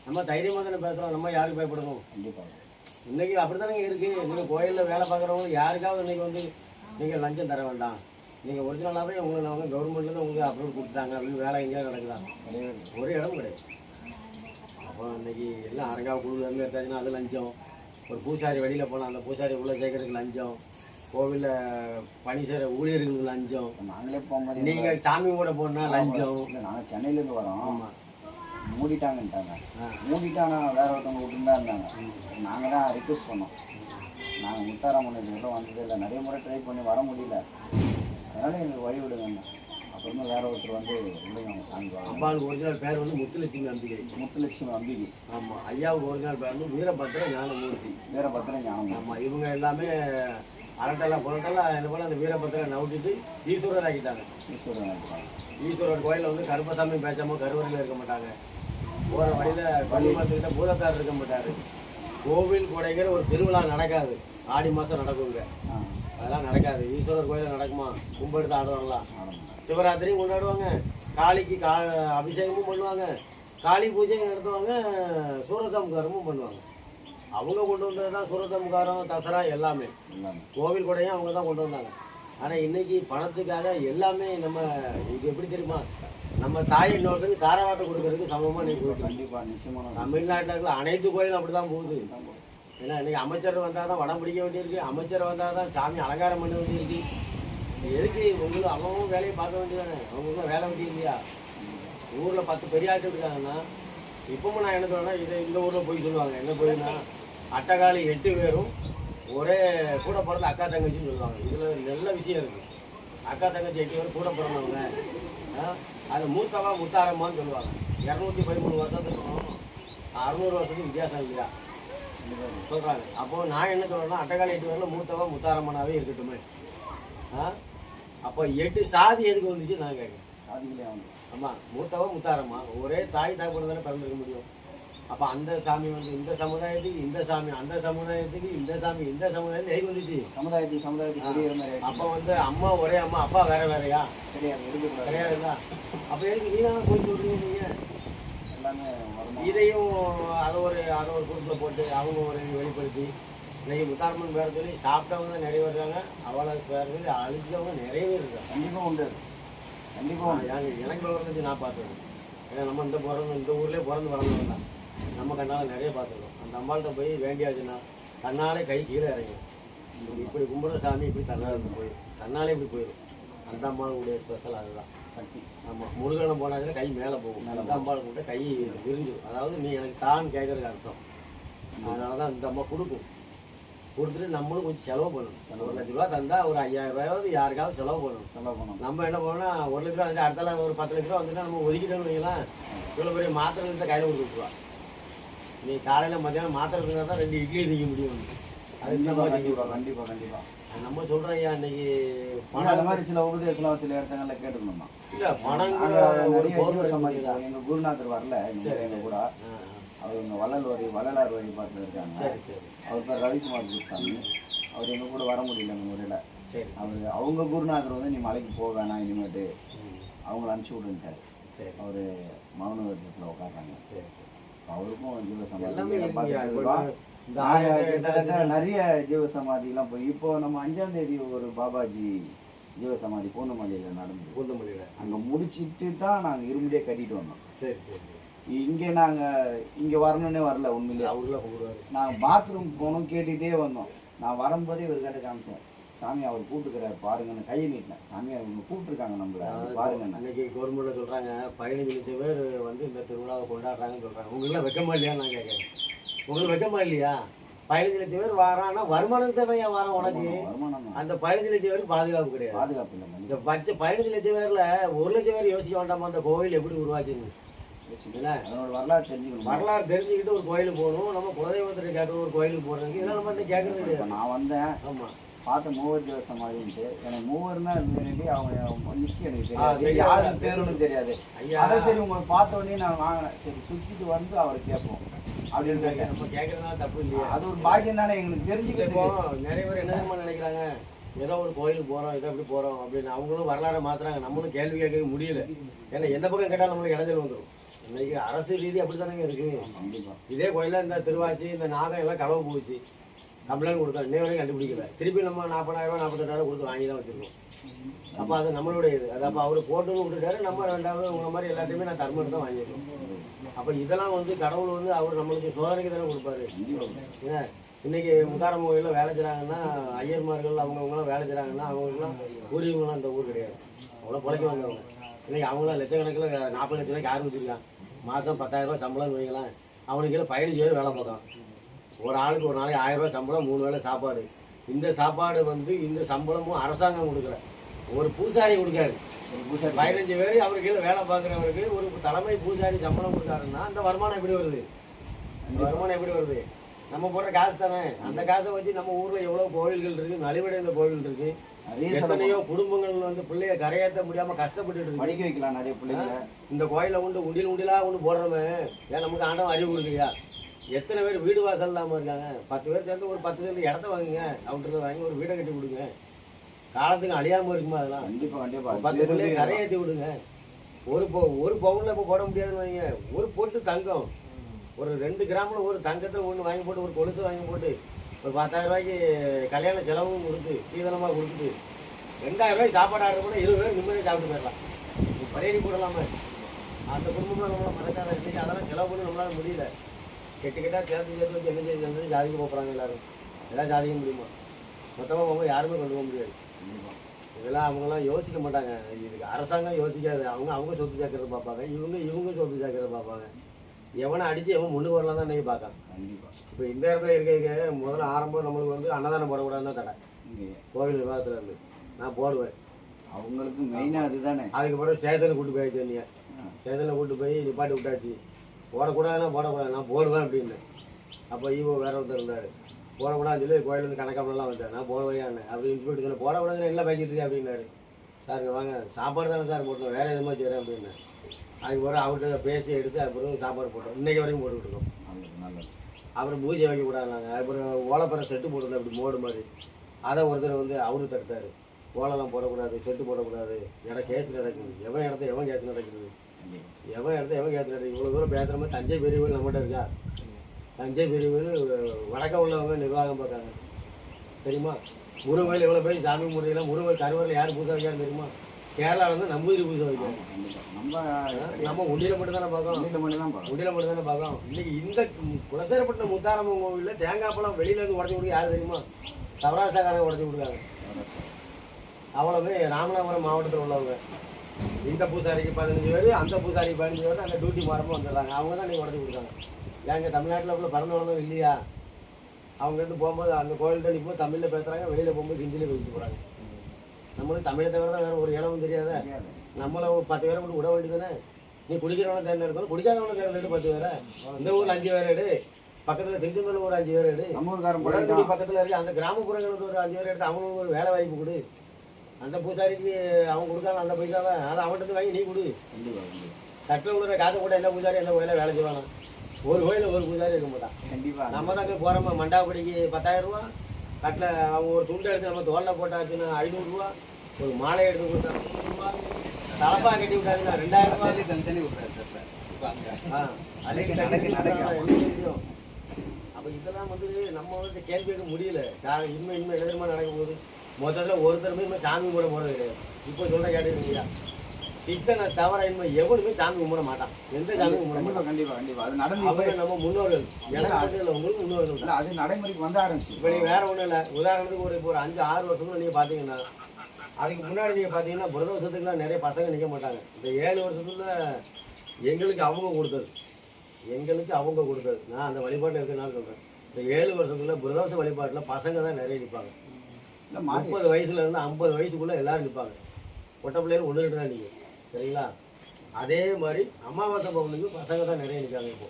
நம்ம தைரியமாக தானே பேசுகிறோம், நம்ம யாருக்கு பயப்படணும்? கண்டிப்பாக இன்றைக்கி அப்படி தானே இருக்குது. நீங்கள் கோயிலில் வேலை பார்க்குறவங்க யாருக்காவது இன்றைக்கி வந்து நீங்கள் லஞ்சம் தர வேண்டாம், நீங்கள் ஒரிஜினலாகவே உங்களை நான் வந்து கவர்மெண்ட்லேருந்து உங்களுக்கு அப்ரூவல் கொடுத்தாங்க அப்படின்னு வேலை எங்கேயாவது நடக்குதா? ஒரு இடம் கிடையாது. அப்போ இன்றைக்கி எல்லாம் அரங்காவை குழுலேருந்து எடுத்தாச்சுன்னா அது லஞ்சம். ஒரு பூசாரி வெளியில் போனால் அந்த பூசாரி உள்ளே சேர்க்கறதுக்கு லஞ்சம், கோவிலில் பணி செய்கிற ஊழியர்களுக்கு லஞ்சம், நாங்களே போகும்போது நீங்கள் சாமி கூட போனால் லஞ்சம். நாங்கள் சென்னையிலேருந்து வரோம். ஆமாம், மூடிட்டாங்கன்ட்டாங்க. மூடிட்டாங்க, வேற ஒருத்தவங்க விட்டுருந்தா இருந்தாங்க. நாங்கள் தான் ரிக்வெஸ்ட் பண்ணோம், நாங்கள் முத்தாரம்மன் இதுவரை வந்தது இல்லை, நிறைய முறை ட்ரை பண்ணி வர முடியல, அதனால் எங்களுக்கு வழி விடுங்க. அப்புறமா வேற ஒருத்தர் வந்து இல்லைங்க சாமி. அம்பாளுக்கு ஒரிஜினல் பேர் வந்து முத்துலட்சுமி அம்பிகை. முத்துலட்சுமி அம்பிகை. ஆமாம், ஐயாவுக்கு ஒரிஜினல் பேர் வந்து வீரபத்திர ஞானமூர்த்தி. வீரபத்திர ஞானம். ஆமாம், இவங்க எல்லாமே அரட்டெல்லாம் புரட்டெல்லாம் என்ன போல அந்த வீரபத்திர நவுட்டிட்டு ஈஸ்வரர் ஆக்கிட்டாங்க. ஈஸ்வரர் கோயிலில் வந்து கருப்பசாமி பேசாமல் கருவறையில் இருக்க மாட்டாங்க, போகிற வழியில் பள்ளிமரத்துக்கிட்ட பூதத்தார் இருக்க மாட்டார், கோவில் கொடைங்கிற ஒரு திருவிழா நடக்காது, ஆடி மாதம் நடக்குங்க, அதெல்லாம் நடக்காது. ஈஸ்வரர் கோயிலில் நடக்குமா? கும்பெடுத்து ஆடுவாங்களா? சிவராத்திரியும் கொண்டாடுவாங்க, காளிக்கு அபிஷேகமும் பண்ணுவாங்க, காளி பூஜையும் நடத்துவாங்க, சூரசம்காரமும் பண்ணுவாங்க. அவங்க கொண்டு வந்தது தான் சூரசம்காரம், தசரா எல்லாமே கோவில் கொடையும் அவங்க தான் கொண்டு வந்தாங்க. ஆனால் இன்றைக்கி பணத்துக்காக எல்லாமே நம்ம இது எப்படி தெரியுமா, நம்ம தாய் இன்னொருத்தருக்கு தாராவாத்தை கொடுக்கறதுக்கு சமமாக நீ போயிட்டு. கண்டிப்பாக நிச்சயமாக தமிழ்நாட்டில் இருக்கிற அனைத்து கோயிலும் அப்படி தான் போகுது. ஏன்னா இன்றைக்கி அமைச்சர் வந்தால் தான் வடம் பிடிக்க வேண்டியிருக்கு, அமைச்சர் வந்தால் தான் சாமி அலங்காரம் பண்ண வேண்டியிருக்கு. எதுக்கு உங்களுக்கு அவங்களும் வேலையை பார்க்க வேண்டியதானே, அவங்களுக்கும் வேலை வேண்டிய இல்லையா? ஊரில் 10 பெரிய ஆட்கள் இருக்காங்கன்னா இப்பவும் நான் என்ன சொல்றேன்னா, இதை இந்த ஊரில் போய் சொல்லுவாங்க, என்ன போயின்னா அட்டகாலி 8 பேரும் ஒரே கூட பிறந்த அக்கா தங்கச்சின்னு சொல்லுவாங்க. இதில் நல்ல விஷயம் இருக்குது. அக்கா தங்கச்சி 8 பேரும் கூட பிறந்தவங்க, அது மூத்தவா முத்தாரம்மான்னு சொல்லுவாங்க. 213 வருஷத்துக்கும் 600 வருஷத்துக்கு வித்தியாசம் இல்லையா சொல்கிறாங்க. அப்போது நான் என்ன சொல்கிறேன்னா, அட்டகாலி 8 பேரில் மூத்தவா முத்தாரம்மனாவே இருக்கட்டுமே. அப்போ 8 சாதி எதுக்கு வந்துச்சு நான் கேட்குறேன். சாதிகளே வந்து ஆமாம், மூத்தவா முத்தாரம்மா ஒரே தாய் தாய்ப்படம் தானே பிறந்திருக்க முடியும். அப்போ அந்த சாமி வந்து இந்த சமுதாயத்துக்கு இந்த சாமி, அந்த சமுதாயத்துக்கு இந்த சாமி, இந்த சமுதாயத்துக்கு எதுக்கு வந்துச்சு? சமுதாயத்துக்கு. அப்போ வந்து அம்மா ஒரே அம்மா, அப்பா வேற வேறையா? கிடையாது, கிடையாதுல்ல. அப்போ எதுக்கு நீங்க போய் சொல்றீங்க? நீங்கள் எல்லாமே இதையும் அதை ஒரு குரூப்பில் போட்டு அவங்க ஒரு வெளிப்படுத்தி இன்னைக்கு முத்தாரம்மன் பேர சொல்லி சாப்பிட்டவங்க தான் நிறைய வருவாங்க, அவளை பேர சொல்லி அழிஞ்சவங்க நிறைய பேர் இருக்காங்க. கண்டிப்பாக உண்டு, கண்டிப்பாக. எனக்கு விவரம் நான் பார்த்துருக்கேன். ஏன்னா நம்ம இந்த ஊர்லேயே பிறந்து வளர்ந்தவங்க தான், நம்ம கண்ணால் நிறைய பார்த்துருக்கோம். அந்த அம்பாள்கிட்ட போய் வேண்டியாச்சுன்னா தன்னாலே கை கீழே இறங்கும். இப்படி கும்பிட்ற சாமி இப்படி தன்னால் இப்படி போயிடும், தன்னாலே இப்படி போயிடும். அந்த அம்பாளுடைய ஸ்பெஷல் அதுதான் சக்தி. ஆமாம், முருகனை போனாச்சுன்னா கை மேலே போகும், அந்த அம்பாள் கூட கை விரிஞ்சிடும். அதாவது நீ எனக்கு தான் கேட்குறதுக்கு அர்த்தம். அதனால தான் இந்த அம்மா கொடுத்துட்டு நம்மளும் கொஞ்சம் செலவு பண்ணணும். 1 லட்ச ரூபா தந்தால் ஒரு 5000 ரூபாயாவது யாருக்காவது செலவு பண்ணணும். நம்ம என்ன பண்ணோம்னா 1 லட்ச ரூபா வந்துட்டு அடுத்தால ஒரு 10 லட்ச ரூபா வந்துட்டு நம்ம ஒதுக்கிட்டோம்னு வைக்கலாம், இவ்வளோ பெரிய மாத்திரை கையில் கொடுத்து விட்டுருவா. நீ காலையில் மத்தியானம் மாத்திரை இருந்தால் தான் 2 இட்லி திங்க முடியும். கண்டிப்பா நம்ம சொல்றோம் ஐயா இன்னைக்கு அந்த மாதிரி சில உபதேசம் சில இடத்துல கேட்டுக்கணுமா இல்ல பணம் நிறைய சமாதி எங்க குருநாதர் வரல எங்க கூட அவர் இங்க வள்ளலார் வழி பார்த்து இருக்காங்க. அவர் பேர் ரவிக்குமார் குருசாமி. அவர் எங்க கூட வர முடியல இந்த முறையில. அவங்க குருநாதர் வந்து நீ மலைக்கு போக வேணாம் இனிமேட்டு அவங்கள அனுப்பிச்சி விடுன்ட்டாரு. அவரு மௌன விரதத்தில் உட்காடுறாங்க. அவருக்கும் ஜீவ சமாதி நிறைய ஜீவ சமாதிலாம் போய் இப்போ நம்ம 5ஆம் தேதி ஒரு பாபாஜி ஜீவ சமாதி பூந்தமல்லியில் நடந்தது. பூந்தமல்லியில் அங்கே முடிச்சுட்டு தான் நாங்கள் இருமுடியே கட்டிட்டு வந்தோம். சரி இங்கே நாங்கள் இங்கே வரணுன்னே வரல உண்மையிலே. அவங்கள கூப்பிடுவாரு. நாங்கள் பாத்ரூம் போகணும் கேட்டுகிட்டே வந்தோம். நான் வரும்போதே ஒரு கிட்ட காமிச்சேன், சாமி அவர் கூப்பிட்டுக்கிறாரு பாருங்கன்னு கையை நீட்டினேன். சாமி அவங்க கூப்பிட்டுருக்காங்க நம்மள பாருங்க. இன்னைக்கு கவர்மெண்ட்ல சொல்றாங்க 15 லட்சம் பேர் வந்து இந்த திருவிழாவை கொண்டாடுறாங்கன்னு சொல்றாங்க. உங்களுக்கு வெக்கமா இல்லையா? நான் கேட்கறேன், உங்களுக்கு வெக்கமா இல்லையா? 15 லட்சம் பேர் வாரான்னா வருமானத்துக்கு தான் ஏன் வாரம் உனக்கு? அந்த 15 லட்சம் பேருக்கு பாதுகாப்பு கிடையாது. பாதுகாப்பு இல்லை. இந்த 15 லட்சம் பேர்ல 1 லட்சம் பேர் யோசிக்க வேண்டாமா அந்த கோவில் எப்படி உருவாச்சுன்னு? அதனோட வரலாறு தெரிஞ்சுக்கணும். வரலாறு தெரிஞ்சுக்கிட்டு ஒரு கோயிலுக்கு போகணும். நம்ம குலதெய்வத்தை கேட்கற ஒரு கோயிலுக்கு போறதுக்கு இதெல்லாம் நம்ம இன்னும் கேட்கறது கிடையாது. நான் வந்தேன், ஆமா பார்த்த மூவர் ஜீவ சமாதின்ட்டு எனக்கு மூவர்னா இருந்தே அவங்க லிஸ்ட் எனக்கு தெரியாது, யாரும் பேருன்னு தெரியாது. அதை சரி உங்களை பார்த்த உடனே நான் வாங்கினேன். சரி சுற்றிட்டு வந்து அவரை கேட்போம் அப்படின்னு நம்ம கேட்கறதுனால தப்பு இல்லையா? அது ஒரு பாக்கியம் தானே எங்களுக்கு தெரிஞ்சுக்கிட்டோம். நிறைய பேர் என்ன நினைக்கிறாங்க, ஏதோ ஒரு கோயிலுக்கு போறோம் இதை எப்படி போறோம் அப்படின்னு அவங்களும் வரலாறு மாத்துறாங்க. நம்மளும் கேள்வி கேட்க முடியல. ஏன்னா எந்த பக்கம் கேட்டாலும் நம்மளுக்கு இடைஞ்சல் வந்துடும். இன்னைக்கு அரசு ரீதி அப்படித்தானே இருக்கு. இதே கோயில இந்த திருவாச்சி இந்த நாகம் எல்லாம் களவு போச்சு, கம்ப்ளைண்ட் கொடுத்தோம், இன்னை வரைக்கும் கண்டுபிடிக்கல. திருப்பி நம்ம 40,000 48,000 கொடுத்து வாங்கி தான் வச்சிருக்கோம். அப்போ அது நம்மளுடைய இது. அது அப்போ அவரு போட்டுன்னு விட்டுட்டாரு. நம்ம 2வது உங்களை மாதிரி எல்லாத்தையுமே நான் தர்மம் தான் வாங்கியிருக்கோம். அப்போ இதெல்லாம் வந்து கடவுள் வந்து அவர் நம்மளுக்கு சோதனைக்கு தானே கொடுப்பாரு. ஏன்னா இன்னைக்கு முத்தாரம் கோயிலில் வேலை செய்கிறாங்கன்னா ஐயர்மார்கள் அவங்கவுங்களாம் வேலை செய்கிறாங்கன்னா அவங்களுக்குலாம் பூர்வீகம்லாம் அந்த ஊர் கிடையாது. அவ்வளோ பிழைக்க வந்தவங்க. இன்னைக்கு அவங்களாம் லட்சக்கணக்கில் 40 லட்ச ரூபாய்க்கு ஆரம்பிச்சிருக்கான். மாதம் 10,000 ரூபா சம்பளம்னு வைக்கலாம். அவனுக்கு 15 பேர் வேலை பார்க்கலாம். ஒரு ஆளுக்கு ஒரு நாளைக்கு 1000 ரூபா சம்பளம், 3 வேளை சாப்பாடு. இந்த சாப்பாடு வந்து இந்த சம்பளமும் அரசாங்கம் கொடுக்கல, ஒரு பூசாரி கொடுக்காரு. 15 பேர் அவருக்கு கீழே வேலை பார்க்குறவருக்கு ஒரு தலைமை பூசாரி சம்பளம் கொடுத்தாருன்னா அந்த வருமானம் எப்படி வருது? அந்த வருமானம் எப்படி வருது? நம்ம போடுற காசு தானே. அந்த காசை வச்சு நம்ம ஊரில் எவ்வளோ கோவில்கள் இருக்குது, நலிவடைந்த கோவில் இருக்குது. எத்தனையோ குடும்பங்கள் வந்து பிள்ளைய கரையேற்ற முடியாமல் கஷ்டப்பட்டு இருக்கு. படிக்க வைக்கலாம் நிறைய பிள்ளைங்க. இந்த கோயிலை கொண்டு உண்டியலாக கொண்டு போடுறோமே, ஏன் நமக்கு ஆண்டவன் அறிவு கொடுக்குறியா? எத்தனை பேர் வீடு வாசல் இல்லாமல் இருக்காங்க? 10 பேர் சேர்ந்து ஒரு 10 சென்ட் இடத்த வாங்குங்க, அவங்கள்ட்ட வாங்கி ஒரு வீடை கட்டி கொடுங்க. காலத்துக்கு அழியாமல் இருக்குமா அதெல்லாம்? கண்டிப்பாக 10 பிள்ளைய கரையேற்றி விடுங்க. ஒரு பவுனில் இப்போ போட முடியாதுன்னு வைங்க. ஒரு பொட்டு தங்கம், ஒரு 2 கிராமில் ஒரு தங்கத்தில் ஒன்று வாங்கி போட்டு, ஒரு கொலுசு வாங்கி போட்டு, ஒரு 10,000 ரூபாய்க்கு கல்யாண செலவும் கொடுத்து சீதனமாக கொடுத்துட்டு 2,000 ரூபாய்க்கு சாப்பாடு ஆர்டர் பண்ணால் 20 பேர் நிம்மதியாக சாப்பிட்டு போயிடலாம். பரையடி போடலாமே. அந்த குடும்பம்லாம் நம்மளால் மறக்காத இன்றைக்கி அதெல்லாம் செலவு பண்ணி நம்மளால முடியல. கெட்டால் சேர்த்து வச்சு என்ன செய்ய ஜாதிக்க போகிறாங்க எல்லாரும். எல்லாம் ஜாதிக்க முடியுமா? மொத்தமாக போக யாருமே கொண்டு போக முடியாது. இதெல்லாம் அவங்களாம் யோசிக்க மாட்டாங்க. இதுக்கு அரசாங்கம் யோசிக்காது. அவங்க சொத்து சேர்க்கறத பார்ப்பாங்க, இவங்க சொத்து சேர்க்கறத பார்ப்பாங்க. எவனை அடித்து எவன் முன்னு வரலாம் தான் இன்றைக்கி பார்க்கான். இப்போ இந்த இடத்துல இருக்க முதல்ல ஆரம்பம் நம்மளுக்கு வந்து அன்னதானம் போடக்கூடாதுன்னு தான் தடை. கோவில் நிர்வாகத்தில் இருந்து நான் போடுவேன். அவங்களுக்கு மெயினாக அதுதானே. அதுக்கப்புறம் ஸ்டேஷனுக்கு கூட்டு போயிடுச்சு. நீங்கள் ஸ்டேஷனில் கூப்பிட்டு போய் நிப்பாட்டி விட்டாச்சு. போடக்கூடாதுன்னா போடக்கூடாது, நான் போடுவேன் அப்படின்னு. அப்போ ஈவோ வேற ஒருத்தர் இருந்தார். போடக்கூடாதுன்னு சொல்லி கோயிலேருந்து கணக்காப்பெல்லாம் வந்தேன். நான் போடுவேன் அப்படின்னு இன்ஸ்பெக்டர் சொன்னேன். போடக்கூடாதுன்னு எல்லாம் பேசிட்டு இருக்கேன் அப்படின்னாரு. சாருங்க வாங்க, சாப்பாடு தானே சார் போட்டோம், வேறு எதுவுமா செய்கிறேன் அப்படின்னு. அதுக்கப்புறம் அவர்கிட்ட பேசி எடுத்து அப்புறம் சாப்பாடு போட்டோம். இன்றைக்கி வரைக்கும் போட்டுக்கிட்டு இருக்கோம். அப்புறம் பூஜை வைக்கக்கூடாதுனாங்க. அப்புறம் ஓலைப்பற செட்டு போட்டுருந்தேன் அப்படி மோடு மாதிரி. அதை ஒருத்தர் வந்து அவரு தடுத்தார். ஓலைலாம் போடக்கூடாது, செட்டு போடக்கூடாது, இடம் கேஸ் நடக்குது. எவன் இடத்த எவன் கேஸ் நடக்குது, எவன் இடத்த எவன் கேஸ் நடக்குது. இவ்வளோ தூரம் பேசுகிற மாதிரி தஞ்சை பெரிய கோயில் நம்மகிட்ட இருக்கா? தஞ்சை பெரிய கோயில் வடக்க உள்ளவங்க நிர்வாகம் பார்க்காங்க தெரியுமா? முருகன் கோயில் எவ்வளோ பேர் சாமி முறையில் முருகன் கருவறையில் யார் பூஜை வைக்கான்னு தெரியுமா? கேரளாவில் வந்து நம்பூதிரி பூஜை வைக்காங்க. நம்ம உண்டியில் மட்டும் தானே பார்க்கணும். உண்டியில் மட்டும் தானே பார்க்கணும். இன்னைக்கு இந்த குலசேரப்பட்டினம் முத்தாரம்மன் கோவிலில் தேங்காய் பழம் வெளியிலேருந்து உடச்சி கொடுக்க யார் தெரியுமா? சவராஷ்டிரக்காரங்க உடச்சி கொடுக்காங்க. அவ்வளோவே ராமநாதபுரம் மாவட்டத்தில் உள்ளவங்க. இந்த பூசாரிக்கு 15 பேர், அந்த பூசாரிக்கு 15 பேர், அந்த டியூட்டி மாறமும் வந்துடுறாங்க. அவங்க தான் நீங்கள் உடச்சி கொடுக்காங்க. எங்கள் தமிழ்நாட்டில் உள்ள பிறந்த வளர்ந்தவங்க இல்லையா? அவங்க இருந்து போகும்போது அந்த கோயில்கிட்ட நிற்போம் தமிழில் பேசுகிறாங்க, வெளியில் போகும்போது ஹிந்தியில் பேசிட்டு போகிறாங்க. நம்மளுக்கு தமிழை தவிர தான் வேறு ஒரு இடமும் தெரியாத. நம்மளை 10 பேரை மட்டும் விட வேண்டியதானே? நீ குடிக்கிறவனை தேர்ந்தெடுக்கணும், குடிக்காதவனை தேர்ந்தெடுத்து 10 பேரை. இந்த ஊரில் 5 பேர் எடு, பக்கத்தில் திருச்செந்தூரில் ஒரு 5 பேர் எடு, உடன்குடி பக்கத்தில் இருக்கு அந்த கிராமப்புறங்களுக்கு ஒரு 5 பேர் எடுத்து அவங்களுக்கு ஒரு வேலை வாய்ப்பு கொடு. அந்த பூசாரிக்கு அவன் கொடுக்காம அந்த பைசாவை அதை அவன்கிட்ட வாங்கி நீ கொடு. தட்டில் விடுற காசை கூட என்ன பூசாரி என்ன கோயிலில் வேலை செய்வானா? ஒரு கோயிலில் ஒரு பூசாரி இருக்க மாட்டான். கண்டிப்பாக நம்ம தான் போய் போகிறோமா மண்டாபடிக்கு 10,000 ரூபா, கட்டில் அவங்க ஒரு துண்டை எடுத்து நம்ம தோலில் போட்டாச்சுன்னா 500 ரூபா, ஒரு மாலை எடுத்து கொடுத்தா 100 ரூபா, தலப்பா கட்டி விட்டாச்சுன்னா 2000 ரூபா. அப்போ இதெல்லாம் வந்து நம்ம வந்து கேள்வி கேட்க முடியல. இனிமே எதிர்மா நடக்கும் போது முதல்ல ஒருத்தருமே இனிமேல் சாமி கும்பிட போகிறது கிடையாது. இப்போ சொல்கிற கேட்டுருக்கீங்களா? சித்தனை தவிர இனிமேல் எவனுமே சாமி கும்பிட மாட்டான். எந்த சாமி கும்பிட மாட்டான். கண்டிப்பாக அது நடந்து நம்ம முன்னோர்கள் எனக்கு உங்களுக்கு முன்னோர்கள் அது நடைமுறைக்கு வந்த ஆரம்பிச்சு. இப்போ நீங்கள் வேற ஒன்றும் இல்லை. உதாரணத்துக்கு இப்போ ஒரு 5-6 வருஷத்துல நீங்கள் பார்த்தீங்கன்னா, அதுக்கு முன்னாடி நீங்கள் பார்த்தீங்கன்னா பிரதோஷத்துக்குலாம் நிறைய பசங்க நிற்க மாட்டாங்க. இந்த 7 வருஷத்துல எங்களுக்கு அவங்க கொடுத்தது நான் அந்த வழிபாட்டில் இருக்கிறனால சொல்கிறேன். இந்த 7 வருஷத்துல பிரதோஷ வழிபாட்டில் பசங்க தான் நிறைய நிற்பாங்க. 30 வயசுலேருந்து 50 வயசுக்குள்ளே எல்லோரும் நிற்பாங்க. பொட்டை பிள்ளைகள் 1-2 தான் நிற்கும். சரிங்களா? அதே மாதிரி அமாவாசை பவுனுக்கு பசங்க தான் நிறைய நிற்காங்க இப்போ.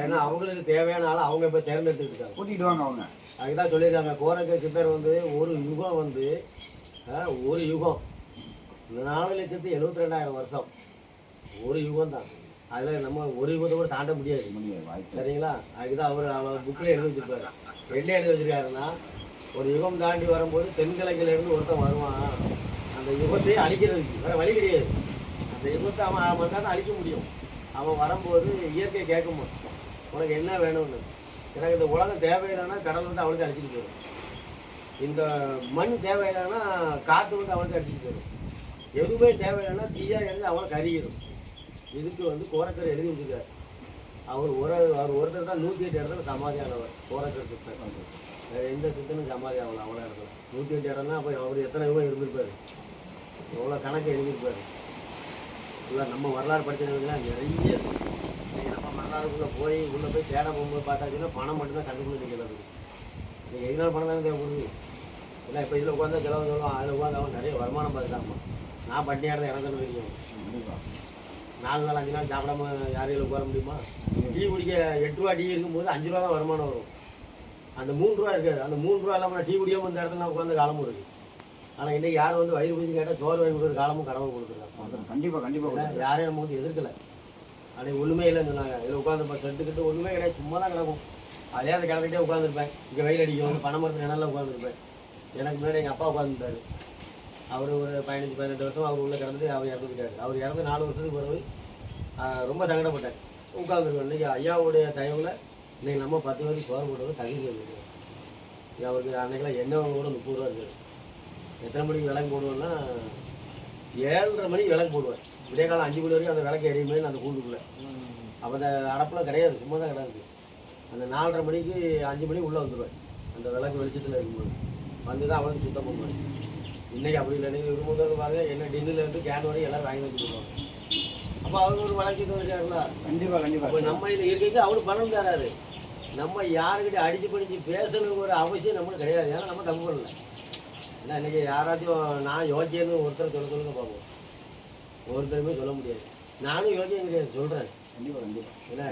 ஏன்னா அவங்களுக்கு தேவையான ஆள் அவங்க இப்போ தேர்ந்தெடுத்துட்டு இருக்காங்க. கூட்டிகிட்டு வாங்க அவங்க. அதுதான் சொல்லியிருக்காங்க. கோரக்க சித்தர் வந்து ஒரு யுகம் வந்து ஒரு யுகம் 4,72,000 வருஷம் ஒரு யுகம் தான். அதில் நம்ம ஒரு யுகத்தை கூட தாண்ட முடியாது. சரிங்களா? அதுக்குதான் அவர் புக்கில் எழுதி வச்சிருப்பாரு. என்ன எழுதி வச்சிருக்காருன்னா, ஒரு யுகம் தாண்டி வரும்போது தென்கிழக்கிலிருந்து ஒருத்தன் வருவான். அந்த யுகத்தையே அழிக்கிறதுக்கு வேறு வழி கிடையாது. அந்த யுகத்தை அவன் தான் அழிக்க முடியும். அவன் வரும்போது இயற்கை கேட்குமா, உனக்கு என்ன வேணும்னு. எனக்கு இந்த உலகம் தேவையில்லைன்னா கடல் வந்து அவளுக்கு அடிச்சுட்டு போயிடும். இந்த மண் தேவையில்லைன்னா காற்று வந்து அவளுக்கு அடிச்சுட்டு போயிடும். எதுவுமே தேவையில்லைன்னா தீயா இருந்து அவளை கருகிடும். இதுக்கு வந்து கோரக்கர் எழுதி வச்சுருக்காரு. அவர் ஒருத்தர் தான் 108 இடத்துல சமாதியானவர். கோரக்கர் சித்தர் வேறு எந்த சித்தனும் சமாதி ஆகல அவ்வளோ இடத்துல. 108 இடம்னா அப்போ அவர் எத்தனை யுகம் இருந்திருப்பார், எவ்வளோ கணக்கு எழுதியிருப்பார். இல்லை நம்ம வரலாறு படித்தவங்கலாம் நிறைய நம்ம வரலாறுக்குள்ளே போய் தேட போகும்போது பார்த்தாச்சுன்னா பணம் மட்டும்தான் கண்டுபிடிக்க நிற்கிறது. நீங்கள் எதனால பணம் தானே தேவைப்படுது. இல்லை இப்போ இதில் உட்காந்து செலவு சொல்லுவோம், அதில் உட்காந்து அவன் நிறைய வருமானம் பார்த்துட்டாமா. நான் பட்டினியாக எனக்கு தானே தெரியும். 4 நாள் 5 நாள் சாப்பிடாம யாரையும் உட்கார முடியுமா? டீ குடிக்க 8 ரூபா டீ இருக்கும்போது 5 ரூபா தான் வருமானம் வரும். அந்த 3 ரூபா இருக்காது. அந்த 3 ரூபா இல்லாமல் டீ குடிக்காமல் இந்த இடத்துல உட்காந்து காலமும் இருக்குது. ஆனால் இன்றைக்கி யார் வந்து வயிறு பிடிச்சி கேட்டால் சோறு வாங்கி கொடுக்குற காலமும் கடவுள் கொடுத்துருக்காங்க. கண்டிப்பாக யாரையும் நம்ம வந்து எதிர்க்கலை. அன்றைக்கி ஒன்றுமே இல்லைன்னு சொன்னாங்க. இதில் உட்காந்து இப்போ செட்டுக்கிட்டு ஒன்றுமே கிடையாது, சும்மா தான் கிடக்கும். அதே அந்த கிடந்துக்கிட்டே உட்காந்துருப்பேன். இங்கே வெயில் அடிக்கும் வந்து பனை மரத்து நிழலில் உட்காந்துருப்பேன். எனக்கு முன்னாடி எங்கள் அப்பா உட்காந்துருந்தார். அவர் ஒரு 15-18 வருஷம் அவர் உள்ளே கிடந்து அவர் இறந்துக்கிட்டார். அவர் இறந்து 4 வருஷத்துக்கு பிறகு ரொம்ப சங்கடப்பட்டேன். உட்காந்துருக்கோம். இன்றைக்கி ஐயாவுடைய தயவில் இன்றைக்கி நம்ம 10 பேருக்கு சோறு போடுறது தகுதி இருக்குது. அவருக்கு அன்றைக்கெல்லாம் எண்ணெய் கூட 30 ரூபா இருக்குது. எத்தனை மணிக்கு விளக்கு போடுவேன்னா 7:30 மணிக்கு விளக்கு போடுவேன். விடிய காலம் 5 மணி வரைக்கும் அந்த விளக்கு எரியுமே அந்த கூண்டுக்குள்ளே. அப்போ அந்த அடப்பெலாம் கிடையாது, சும்மா தான் கிடந்து. அந்த 4:30 மணிக்கு 5 மணிக்கு உள்ளே வந்துடுவேன். அந்த விளக்கு வெளிச்சத்தில் இருக்கும்போது வந்து தான் அவளுக்கு சுத்தம் பண்ணுவேன். இன்றைக்கி அப்படி இல்லை. இன்றைக்கி விரும்புகிறது பாருங்க, என்ன டின்னிலேருந்து கேன் வரைக்கும் எல்லோரும் வாங்கி வச்சுருவாங்க. அப்போ அவங்க ஒரு வளர்ச்சி இருக்காங்களா? கண்டிப்பாக. இப்போ நம்ம இதில் இருக்கிறது அவனுக்கு பணம் தராது. நம்ம யாருக்கிட்ட அடித்து படித்து பேசணுங்கிற ஒரு அவசியம் நம்மளுக்கு கிடையாது. ஏன்னா நம்ம தப்பு பண்ணல. ஏன்னா இன்றைக்கி யாராச்சும் நான் யோக்கியன்னு ஒருத்தர் சொல்லுங்க பார்ப்போம். ஒருத்தருமே சொல்ல முடியாது. நானும் யோக்கியம் கிடையாது சொல்கிறேன். கண்டிப்பாக. ஏன்னா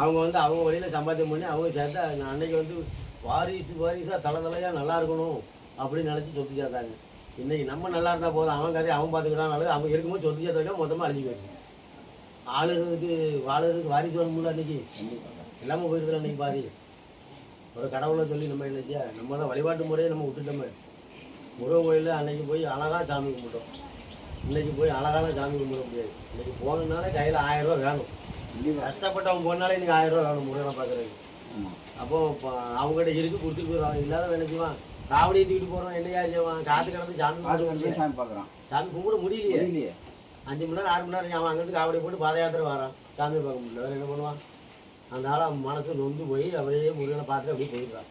அவங்க வந்து அவங்க வழியில் சம்பாத்தியம் பண்ணி அவங்க சேர்த்தா அன்றைக்கி வந்து வாரிசாக தலையாக நல்லா இருக்கணும் அப்படின்னு நினச்சி சொத்து சேர்த்தாங்க. இன்றைக்கி நம்ம நல்லா இருந்தால் போதும், அவன் கதையை அவன் பார்த்துக்கிறான். அவங்க இருக்கும்போது சொத்து சேர்த்தாக்க மொத்தமாக அழிஞ்சு போயிருக்கு. வாழறதுக்கு வாரிசு வரமுடியல. அன்றைக்கி எல்லாமே போயிருக்கிறோம். அன்றைக்கி பாதி ஒரு கடவுளை சொல்லி நம்ம இல்லையா, நம்ம தான் வழிபாட்டு முறையை நம்ம விட்டுட்டோமே. முருகன் கோயிலில் அன்றைக்கி போய் அழகாக சாமி கும்பிட்டோம். இன்றைக்கி போய் அழகான சாமி கும்பிட முடியாது. இன்றைக்கி போனதுனால கையில் 1000 ரூபா வேணும். கஷ்டப்பட்டவங்க போனாலே இன்றைக்கி 1000 ரூபா வேணும் முருகனை பார்க்குறதுக்கு. அப்போது அவங்ககிட்ட இருக்கு கொடுத்துட்டு போயிடுவாங்க. இல்லாத நினைச்சுவான் காவடி தூக்கிட்டு போகிறோம். என்னையா செய்வான்? காற்று கிடந்து சாமி பார்க்குறான். சாமி கும்பிட முடியலையே. 5 மணி நேரம் 6 மணி நேரம் அவன் அங்கேருந்து காவடி போட்டு பாத யாத்திரை வரான். சாமி பார்க்க முடியல. வேறு என்ன பண்ணுவான்? அந்த ஆள் அவன் மனசு நொந்து போய் அப்படியே முருகனை பார்த்துட்டு அப்படியே போயிடுறான்.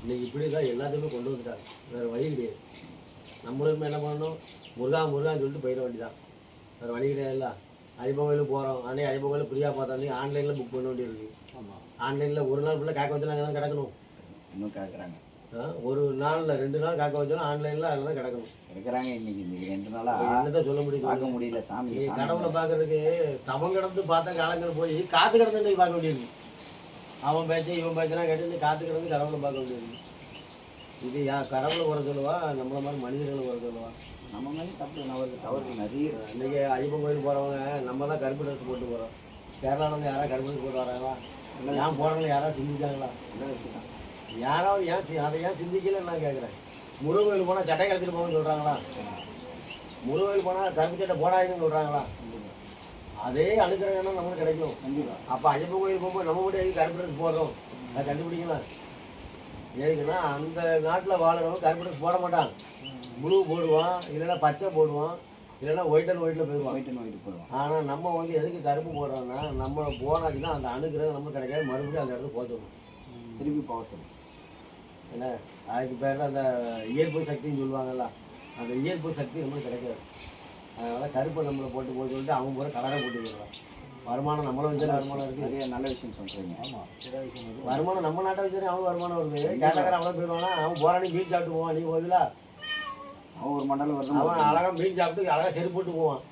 இன்றைக்கி இப்படி தான் எல்லாத்தையுமே கொண்டு வந்துட்டாங்க. வேறு வழி கிடையாது. நம்மளுமே என்ன பண்ணணும்? முருகான்னு சொல்லிட்டு போயிட வேண்டியதான். வேறு வழி கிடையாதுல்ல. ஐயப்பன் கோயிலுக்கு போகிறோம். அன்றைக்கி ஐயப்பன் கோயிலில் ஃப்ரீயாக பார்த்தா ஆன்லைனில் புக் பண்ண வேண்டியிருக்கு. ஆமாம். ஆன்லைனில் ஒரு நாள் ஃபுல்லாக காக்க வச்சாலும் அங்கே தான் கிடக்கணும். இன்னும் கேட்குறாங்க. ஒரு நாளில் 2 நாள் காக்க வச்சாலும் ஆன்லைனில் அதில் தான் கிடக்கணும். இருக்கிறாங்க. இன்னைக்கு 2 நாளாக என்னதான் சொல்ல முடியும்? பார்க்க முடியல. சாமி கடவுளை பார்க்கறதுக்கு தவம் கிடந்து பார்த்தா காலங்கள் போய் காற்று கிடந்து பார்க்க வேண்டியிருக்கு. அவன் பேச்சு இவன் பேச்செல்லாம் கேட்டு நீ காத்துக்கிறது கடவுளை பார்க்க வேண்டியது. இது கடவுளை வர சொல்லுவா, நம்மள மாதிரி மனிதர்களை வர சொல்லுவா. நம்ம மாதிரி தவறு நிறைய. இன்றைக்கி ஐயப்பன் கோயில் போகிறவங்க நம்ம தான் கருப்பு ட்ரெஸ் போட்டு போகிறோம். கேரளாவில் யாராவது கருப்பு ட்ரெஸ் போட்டு வராங்களா? ஏன் போகிறவங்க யாராவது சிந்திச்சாங்களா? நல்ல விஷயம். யாராவது அதை ஏன் சிந்திக்கலன்னு நான் கேட்குறேன். முருகன் கோயில் போனால் சட்டை கழுத்திட்டு போகணும்னு சொல்கிறாங்களா? முருகன் கோயில் போனால் கருப்பு சட்டை போடாதுன்னு சொல்கிறாங்களா? அதே அனுக்கிறதுனா நம்மளுக்கு கிடைக்கும். அப்போ ஐயப்பன் கோயில் போகும்போது நம்ம மட்டும் எதுக்கு கருப்பு ட்ரெஸ் போடுறோம்? அதை கண்டுபிடிக்கலாம். ஏதுக்குன்னா அந்த நாட்டில் வாழ்கிறவங்க கருப்பு ட்ரெஸ் போட மாட்டான். ப்ளூ போடுவான், இல்லைன்னா பச்சை போடுவான், இல்லைன்னா ஒயிட் அண்ட் ஒயிட்டில் போயிடுவான். ஆனால் நம்ம வந்து எதுக்கு கருப்பு போடுறோம்னா நம்ம போனாச்சுன்னா அந்த அணுகிறது நம்மளுக்கு கிடைக்காது. மறுபடியும் அந்த இடத்துக்கு போச்சணும், திருப்பி போக சொல்லணும். ஏன்னா அதுக்கு பேர் தான் அந்த இயல்பு சக்தின்னு சொல்லுவாங்கல்ல, அந்த இயல்பு சக்தி நம்மளுக்கு கிடைக்காது. அதனால் கருப்பை நம்மளை போட்டு போய் சொல்லிட்டு அவங்க பூரா கலரை போட்டுக்கலாம். வருமானம் நம்மளை வச்சு வருமானம் இருக்குது. நிறைய நல்ல விஷயம் சொல்கிறீங்க. ஆமாம், வருமானம் நம்ம நாட்டை வச்சு அவங்க வருமானம் வருது. கேரளாக்காரன் அவ்வளோ போயிடுவானா? அவன் போகிறானே மீன் சாப்பிட்டு போவான். நீ போதில அவன் ஒரு மண்டலம் வருது. அவன் அழகாக மீன் சாப்பிட்டு அழகாக செருப்பு போட்டு போவான்.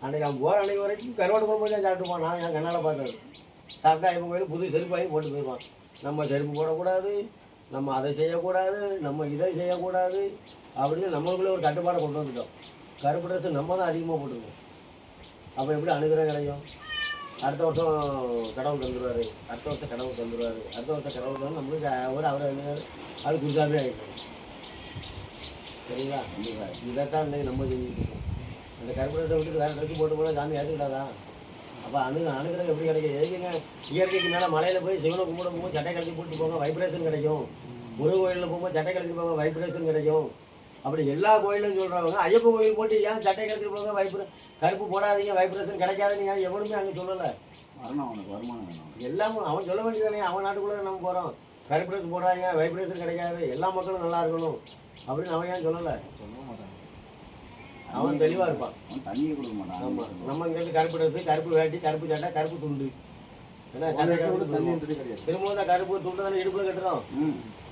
அன்றைக்கி அவன் போகிற அன்றைக்கு வரைக்கும் கருவாடு குழம்பு தான் சாப்பிட்டு போவான். நான் என் கண்ணால் பார்த்தது. சாப்பிட்டா ஐயப்பன் கோயில் புது செருப்பு வாங்கி போட்டு போயிடுவான். நம்ம செருப்பு போடக்கூடாது, நம்ம அதை செய்யக்கூடாது, நம்ம இதை செய்யக்கூடாது அப்படின்னு நம்மளுக்குள்ளே ஒரு கட்டுப்பாடை கொண்டு வந்துட்டோம். கருப்பு ட்ரெஸ்ஸு நம்ம தான் அதிகமாக போட்டுருக்கோம். அப்போ எப்படி அணுகிறேன் கிடைக்கும்? அடுத்த வருஷம் கடவுள் தந்துடுவார், அடுத்த வருஷம் கடவுள் தந்துடுவார், அடுத்த வருஷம் கடவுள் தந்து நம்மளுக்கு அவர் எழுதுனாரு. அது குருசாமி ஆகிடும். சரிங்களா? இதைத்தான் இன்றைக்கி நம்ம செஞ்சுட்டு இருக்கோம். அந்த கருப்பு ட்ரெஸ்ஸை விட்டு வேறு ட்ரெஸ்ஸு போட்டு போனால் சாமி ஏற்றுக்கிட்டாதான். அப்போ அணுகிறது எப்படி கிடைக்கும்? எதுக்குங்க இயற்கைக்கு மேலே மலையில் போய் சிவனை கும்பிட போகும்போது சட்டை கழிச்சு போட்டு போங்க, வைப்ரேஷன் கிடைக்கும். முருகன் கோயிலில் போகும்போது சட்டை கழிச்சு போங்க, வைப்ரேஷன் கிடைக்கும். அப்படி எல்லா கோயிலும் சொல்கிறவங்க ஐயப்பன் கோயில் போட்டு ஏன் சட்டை கழிச்சு போங்க, கருப்பு போடாதீங்க, வைப்ரேஷன் கிடைக்காதுன்னு ஏன் எவனுமே அங்கே சொல்லலை. வரணும், அவனுக்கு வருமானம் வேணும். எல்லாமே அவன் சொல்ல வேண்டியதானே. அவன் நாட்டுக்குள்ளே நம்ம போகிறோம், கருப்பு ட்ரெஸ் போடாதீங்க, வைப்ரேஷன் கிடைக்காது, எல்லா மக்களும் நல்லா இருக்கணும் அப்படின்னு அவன் ஏன் சொல்லலை? அவன் தெளிவாக இருப்பான். தண்ணியை கொடுக்க மாட்டான். ஆமாம், நம்ம இங்கேருந்து கருப்பு ட்ரெஸ்ஸு, கருப்பு வேட்டி, கருப்பு சட்டை, கருப்பு துண்டு, ஏன்னா சட்டை திரும்ப தான் கருப்பு துண்டு தானே இடுப்பில் கட்டுறோம்.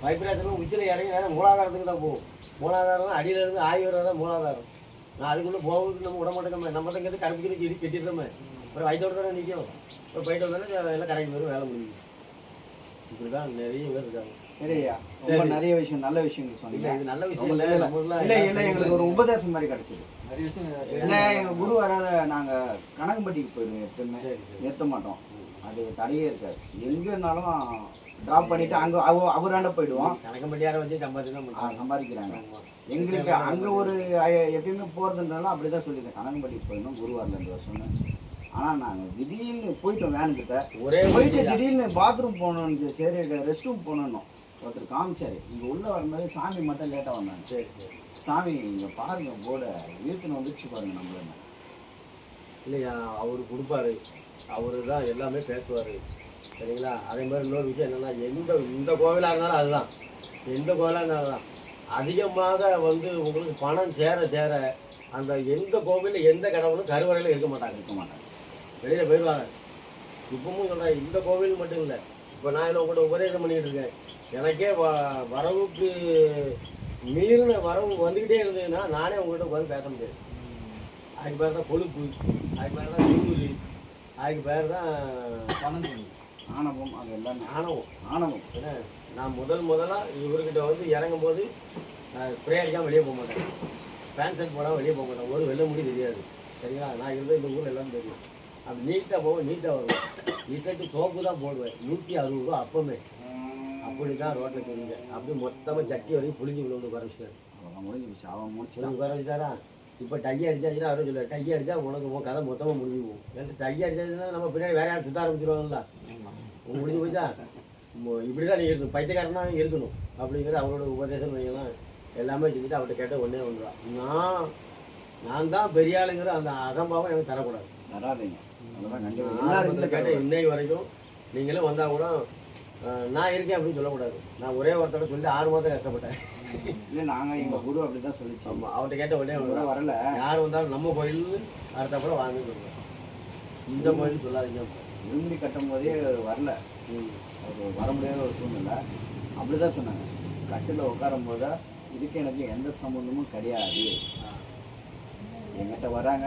வைப்ரேஷனும் உச்சியில் இறங்கி நேரம் மூலாதாரத்துக்கு தான் போகும். மூலாதாரம் அடியிலேருந்து ஆய்வு தான் மூலாதாரம். நான் அதுக்குள்ளே போகிறதுக்கு நம்ம விட மாட்டேங்கம்மா. நம்ம தான் இங்கே கருப்பு கிளி கட்டிடுறோமே. அப்புறம் வயிற்றோட தானே நிற்கும். இப்போ போயிட்டு வந்தானே எல்லாம் கரைக்கு போயிடும், வேலை முடியும். இப்படி தான் நிறைய பேர் இருக்காங்க. சரியா, ரொம்ப நிறைய விஷயம், நல்ல விஷயங்கள் சொன்னீங்க. இது நல்ல விஷயம் இல்லை. இல்லை, எங்களுக்கு ஒரு உபதேசம் மாதிரி கிடைச்சது. இல்லை, எங்கள் குரு வராத நாங்கள் கணக்கம்பட்டிக்கு போயிடுவோம். எப்பவுமே நிறுத்த மாட்டோம். அது தடையே இருக்காது. எங்கே இருந்தாலும் ட்ராப் பண்ணிவிட்டு அங்கே அவராண்ட போயிடுவோம். கணக்கம்பட்டியாரை வச்சு சம்பாதிக்கிறாங்க. எங்களுக்கு அங்கே ஒரு எப்பயுமே போகிறதுனால அப்படி தான் சொல்லியிருக்கேன். கணக்கம்பட்டிக்கு போயிடணும், குரு வரல 2 வருஷம்னு. ஆனால் நாங்கள் திடீர்னு போயிட்டோம். வேன்கிட்ட போயிட்டு திடீர்னு பாத்ரூம் போகணுன்னு, சரி ரெஸ்ட் ரூம் போகணும். ஒருத்தர் காமிச்சாரு, இங்கே உள்ளே வரும்போது சாமி மட்டும் லேட்டாக வந்தாங்க. சரி சரி, சாமி இங்கே பாருங்க போர்டை இழுத்துன்னு வந்துச்சு பாருங்க நம்மள. இல்லையா, அவர் கொடுப்பாரு, அவரு தான் எல்லாமே பேசுவார். சரிங்களா? அதே மாதிரி இன்னொரு விஷயம் என்னென்னா, இந்த கோவிலாக இருந்தாலும் அதுதான், எந்த கோவிலாக இருந்தாலும் தான் அதிகமாக வந்து உங்களுக்கு பணம் சேர அந்த எந்த கோவிலில் எந்த கடவுளும் கருவறையில் இருக்க மாட்டாங்க. வெளியில் போயிடுவாங்க. இப்பவும் சொல்கிறேன், இந்த கோவில் மட்டும் இல்லை, இப்போ நான் இதில் உங்கள்கிட்ட உபதேசம் பண்ணிக்கிட்டு இருக்கேன். எனக்கே வரவுக்கு மீறின வரவு வந்துக்கிட்டே இருந்ததுன்னா நானே உங்கள்கிட்ட உட்காந்து பேச முடியாது. அதுக்கு பேர் தான் கொழுப்பு, அதுக்கு பேர் தான் சூடு, அதுக்கு பேர் தான் ஆணவம். அது எல்லாமே ஆணவம். ஏன்னா நான் முதலாக இவர்கிட்ட வந்து இறங்கும் போது ஸ்ப்ரே அடிக்காமல் வெளியே போக மாட்டேன், பேண்ட் ஷர்ட் போடாமல் வெளியே போக மாட்டேன். ஒரு வெள்ளை முடி தெரியாது. சரிங்களா? நான் இருந்த இந்த ஊரில் எல்லாம் தெரியும். அப்படி நீட்டாக போவேன், நீட்டாக வருவேன். ரிசல்ட்டு சோப்பு தான் போடுவேன். 160 ரூபா அப்பமே. அப்படி தான் ரோட்டில் தெரியுங்க. அப்படி மொத்தமாக சட்டி வரைக்கும் புளிஞ்சு விழுந்து குறைச்சிட்டேன். முடிஞ்சு அவன் முடிச்சு குறைச்சிட்டாரா? இப்போ டையை அடிச்சாச்சுன்னா அவரே சொல்லுவார், டையை அடித்தா உனக்கு கதை மொத்தமாக முடிஞ்சு போகும். ஏன்னா டையை அடிச்சாச்சுன்னா நம்ம பின்னாடி வேற யாரும் சுத்த ஆரம்பிச்சிருவாங்கல்ல. முடிஞ்சு போயிட்டா இப்படி தான் நீ இருக்கணும், பைத்தியக்காரனா இருக்கணும் அப்படிங்கிற அவரோட உபதேசம் வைக்கலாம். எல்லாமே செஞ்சுட்டு அவர்கிட்ட கேட்ட ஒன்றே ஒன்று தான், நான் தான் பெரிய ஆளுங்கிற அந்த அகம்பாவம் எனக்கு தரக்கூடாது. கேட்ட இன்னை வரைக்கும் நீங்களும் வந்தால் கூட நான் இருக்கேன் அப்படின்னு சொல்லக்கூடாது. நான் ஒரே ஒருத்தர சொல்லி 6 மாதம் கஷ்டப்பட்டேன். இல்லை, நாங்கள் எங்கள் குரு அப்படி தான் சொல்லிச்சோம். ஆமாம், அவர்கிட்ட கேட்ட உடனே வரல, யார் வந்தாலும் நம்ம கோயில் அடுத்தப்பட வாங்க சொல்லுவேன். இந்த கோயில் சொல்லாதீங்க. விரும்பி கட்டும் போதே வரல, அது வர முடியாத ஒரு சூழ்நிலை. அப்படி தான் சொன்னாங்க. கட்டில் உட்காரும் போது இதுக்கு எனக்கு எந்த சம்பந்தமும் கிடையாது. என்கிட்ட வராங்க,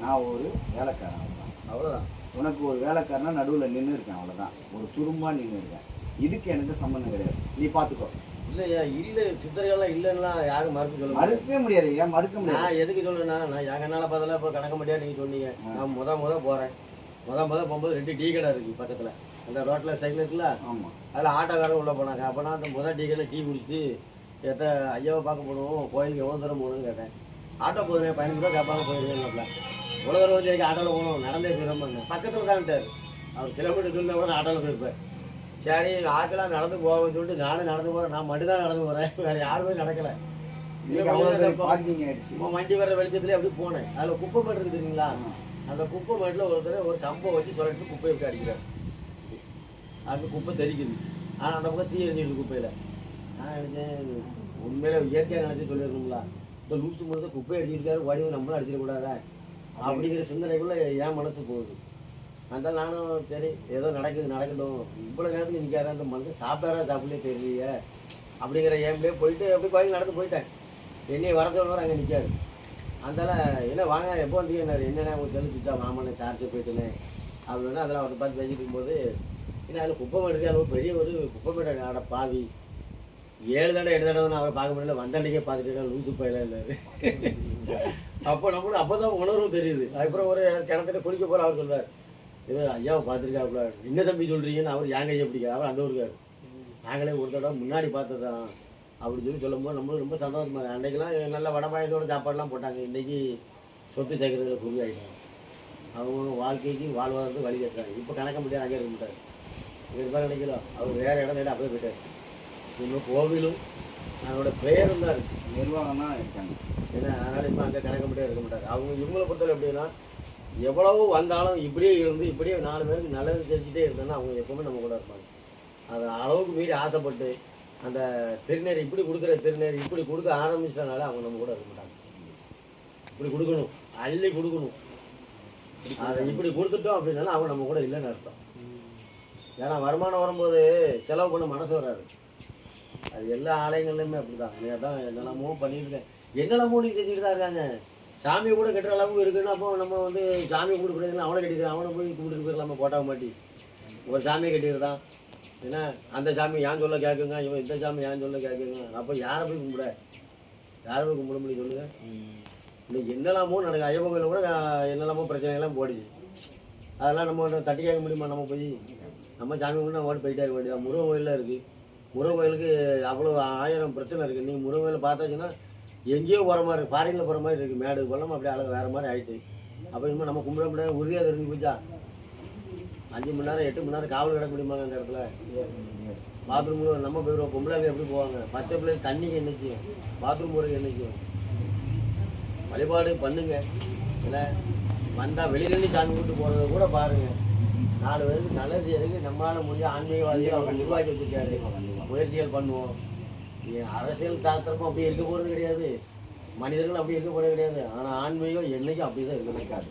நான் ஒரு வேலைக்காரன், அவ்வளோதான். உனக்கு ஒரு வேலைக்காரனா நடுவில் நின்று இருக்கேன், அவ்வளோதான். ஒரு துரும்பா நின்று இருக்கேன். இதுக்கு எனக்கு சம்மந்தம் கிடையாது, நீ பார்த்துக்கோ. இல்லையா இல்லை சித்தர்கள்லாம் இல்லைன்னா யாரும் மறுக்க சொல்ல மறுக்கவே முடியாது. ஏன் மறுக்க முடியாது? நான் எதுக்கு சொல்றேன்னா, நான் என் கண்ணால் பார்த்தல இப்போ கணக்க முடியாது நீங்கள் சொன்னீங்க. நான் முத போகிறேன். முத போகும்போது 2 டீ கடை இருக்குது பக்கத்தில். அந்த ரோட்டில் சைக்கிள் இருக்குல்ல, ஆமாம், அதில் ஆட்டோக்காரங்க உள்ளே போனாங்க. அப்போ நான் அந்த முதல் டீ கடையில் டீ குடிச்சிட்டு ஐயாவை பார்க்க போகணும், கோயிலுக்கு எவ்வளோ தூரம் போகணும்னு கேட்டேன். ஆட்டோ போதுனே 15 ரூபா கேட்பாங்க, போயிடுவேன். இவ்வளோ தூரம் வந்து ஆட்டோவில் போகணும், நடந்தே போயிடுவாங்க. பக்கத்தில் தான்ட்டார் அவர். கிலோமீட்டர் சொல்லினா கூட ஆட்டோவில் போயிருப்பேன். சரி ஆட்டெல்லாம் நடந்து போக சொல்லிட்டு நானும் நடந்து போகிறேன். நான் மட்டும் தான் நடந்து போகிறேன், வேறு யாருமே நடக்கலை. வண்டி வர வெளிச்சத்துலேயே அப்படி போனேன். அதில் குப்பை மேட்டு இருக்குது தெரியுங்களா? அந்த குப்பை மேட்டில் ஒருத்தர் ஒரு கம்பை வச்சு சொல்லிட்டு குப்பையை விட்டு அடிக்கிறார். அங்கே குப்பை தெரிக்குது, ஆனால் அந்த பக்கம் தீ எரிஞ்சிடுது குப்பையில். நான் நினச்சேன் உண்மையில இயற்கையாக நினச்சி சொல்லிடணுங்களா, இந்த லூசு முழுக்க குப்பை அடிச்சிருக்காரு, ஓடி நம்மளும் அடிச்சிடக்கூடாதா அப்படிங்கிற சிந்தனைக்குள்ளே என் மனசு போகுது. அதனால நானும் சரி ஏதோ நடக்கட்டும், இவ்வளோ நேரத்துக்கு நிற்காரு அந்த மனுஷன் சாப்பிட்டாரா சாப்பிடலே தெரியலையே அப்படிங்கிற ஏம்லேயே போயிட்டு அப்படி கோயில் நடந்து போயிட்டேன். என்னையை வரத்தோடு அங்கே நிற்காது. அதனால என்ன வாங்க எப்போ வந்தீங்க, என்னென்ன உங்கள் செல்லு சுத்தா மாமனை சார்ஜ் போயிட்டுனே அப்படின்னா அதெல்லாம் அவரை பார்த்து பேசிட்டு இருக்கும்போது ஏன்னா அதில் குப்பை மேடு அளவு பெரிய ஒரு குப்பை மேடு ஆட பாவி 7 தடவை 8 தடவை நான் அவரை பார்க்க முடியல. வந்தன்னைக்கே பார்த்துட்டு லூசு பயில இல்லை. அப்போ நம்மளும் அப்போ தான் உணர்வும் தெரியுது. அதுக்கப்புறம் ஒரு கிணத்துல குளிக்க போகிற அவர் சொல்வார், ஏதோ ஐயாவை பார்த்துருக்காப்புல, என்ன தம்பி சொல்கிறீங்கன்னு. அவர் என் கையை பிடிக்காது, அவர் அங்கே இருக்கார். நாங்களே ஒரு தடவை முன்னாடி பார்த்ததான் அப்படின்னு சொல்லும்போது நம்மளும் ரொம்ப சந்தோஷமாக இருக்குது. அன்றைக்கெல்லாம் நல்ல வடமாயத்தோட சாப்பாடுலாம் போட்டாங்க. இன்றைக்கி சொத்து சேர்க்கறதுல குறியாகிட்டாங்க. அவங்க வாழ்க்கைக்கு வாழ்வாதாரத்துக்கு வழி கட்டுறாங்க. இப்போ கணக்க முடியாது, அங்கே இருக்க மாட்டார். இங்கே ரூபாய் நினைக்கலாம், அவர் வேறு இடம் தேடி அப்படியே போயிட்டார். இன்னும் கோவிலும் அதனோட பெயரும் தான் இருக்குது, நிர்வாகம் தான் இருக்காங்க. ஏன்னா அதனால் இப்போ அங்கே கணக்க முடியாது இருக்க மாட்டார். அவங்க இவங்களை பொறுத்தவரை எப்படின்னா எவ்வளவு வந்தாலும் இப்படியே இருந்து இப்படியே 4 பேருக்கு நல்லது செஞ்சுட்டே இருந்தோன்னா அவங்க எப்போவுமே நம்ம கூட இருப்பாங்க. அது அளவுக்கு மீறி ஆசைப்பட்டு அந்த திருநீர் இப்படி கொடுக்குற திருநீர் இப்படி கொடுக்க ஆரம்பிச்சிட்டனால அவங்க நம்ம கூட இருக்க மாட்டாங்க. இப்படி கொடுக்கணும், அள்ளி கொடுக்கணும். அதை இப்படி கொடுத்துட்டோம் அப்படின்னாலும் அவங்க நம்ம கூட இல்லைன்னு அர்த்தம். ஏன்னா வருமானம் வரும்போது செலவு பண்ண மனசு வராது. அது எல்லா ஆலயங்கள்லையுமே அப்படி தான். நீ அதான் என்னெல்லாமோ பண்ணியிருக்கேன், என்னெல்லாமோ நீ செஞ்சுட்டு தான் இருக்காங்க. சாமி கூட கட்டுற அளவுக்கு இருக்குன்னு அப்போ நம்ம வந்து சாமி கும்பிடுறதுன்னு அவனை கட்டிக்கிறேன், அவனை போய் கும்பிட்டு போயிடலாமா போட்டாக மாட்டி ஒரு சாமியை கட்டிக்கிறதான். ஏன்னா அந்த சாமி ஏன் சொல்ல கேட்குங்க, இவன் இந்த சாமி ஏன் சொல்ல கேட்குங்க. அப்போ யாரை போய் கும்பிட, யாரை போய் கும்பிட முடியும் சொல்லுங்கள். இன்னைக்கு என்னெல்லாமோ நடக்கும். ஐயப்பன் கூட என்னெல்லாமோ பிரச்சனைகள்லாம் போடுச்சு. அதெல்லாம் நம்ம தட்டி கேட்க முடியுமா? நம்ம போய் நம்ம சாமி கும்பிட்டு நம்ம போயிட்டே இருக்க வேண்டியது. முருகன் கோயிலில் இருக்குது, முருகன் கோயிலுக்கு அவ்வளோ 1000 பிரச்சனை இருக்குது. நீங்கள் முருகன் கோயிலில் பார்த்தாச்சுன்னா எங்கேயோ போகிற மாதிரி இருக்குது, ஃபாரினில் போகிற மாதிரி இருக்குது. மேடு போலாம் அப்படியே அழகு வேறு மாதிரி ஆகிட்டு. அப்போ இனிமேல் நம்ம கும்பிட முடியாது, உறுதியாக இருந்து போச்சா 5 மணி நேரம் 8 மணி நேரம் காவல் கிடக்க முடியுமாங்க அந்த இடத்துல? பாத்ரூம் நம்ம போயிடுவோம். பொம்பளைங்க எப்படி போவாங்க? பச்சை பிள்ளைங்க தண்ணிக்கு என்ன செய்யும், பாத்ரூம் போகிறதுக்கு என்ன செய்யும்? வழிபாடு பண்ணுங்க. ஏன்னா வந்தால் வெளியிலேருந்து சாமி கூப்பிட்டு போகிறத கூட பாருங்கள். 4 பேருக்கு நல்லது செய்யறதுக்கு நம்மளால் முடிஞ்ச ஆன்மீகவாதிகள் அவர் நிர்வாகி வச்சுருக்காரு. முயற்சிகள் பண்ணுவோம். அரசியல் சாஸ்திரமும் அப்படி இருக்க போகிறது கிடையாது, மனிதர்கள் அப்படி இருக்க போகிறது கிடையாது. ஆனால் ஆன்மீகம் என்றைக்கும் அப்படி தான் இருக்க நினைக்காது.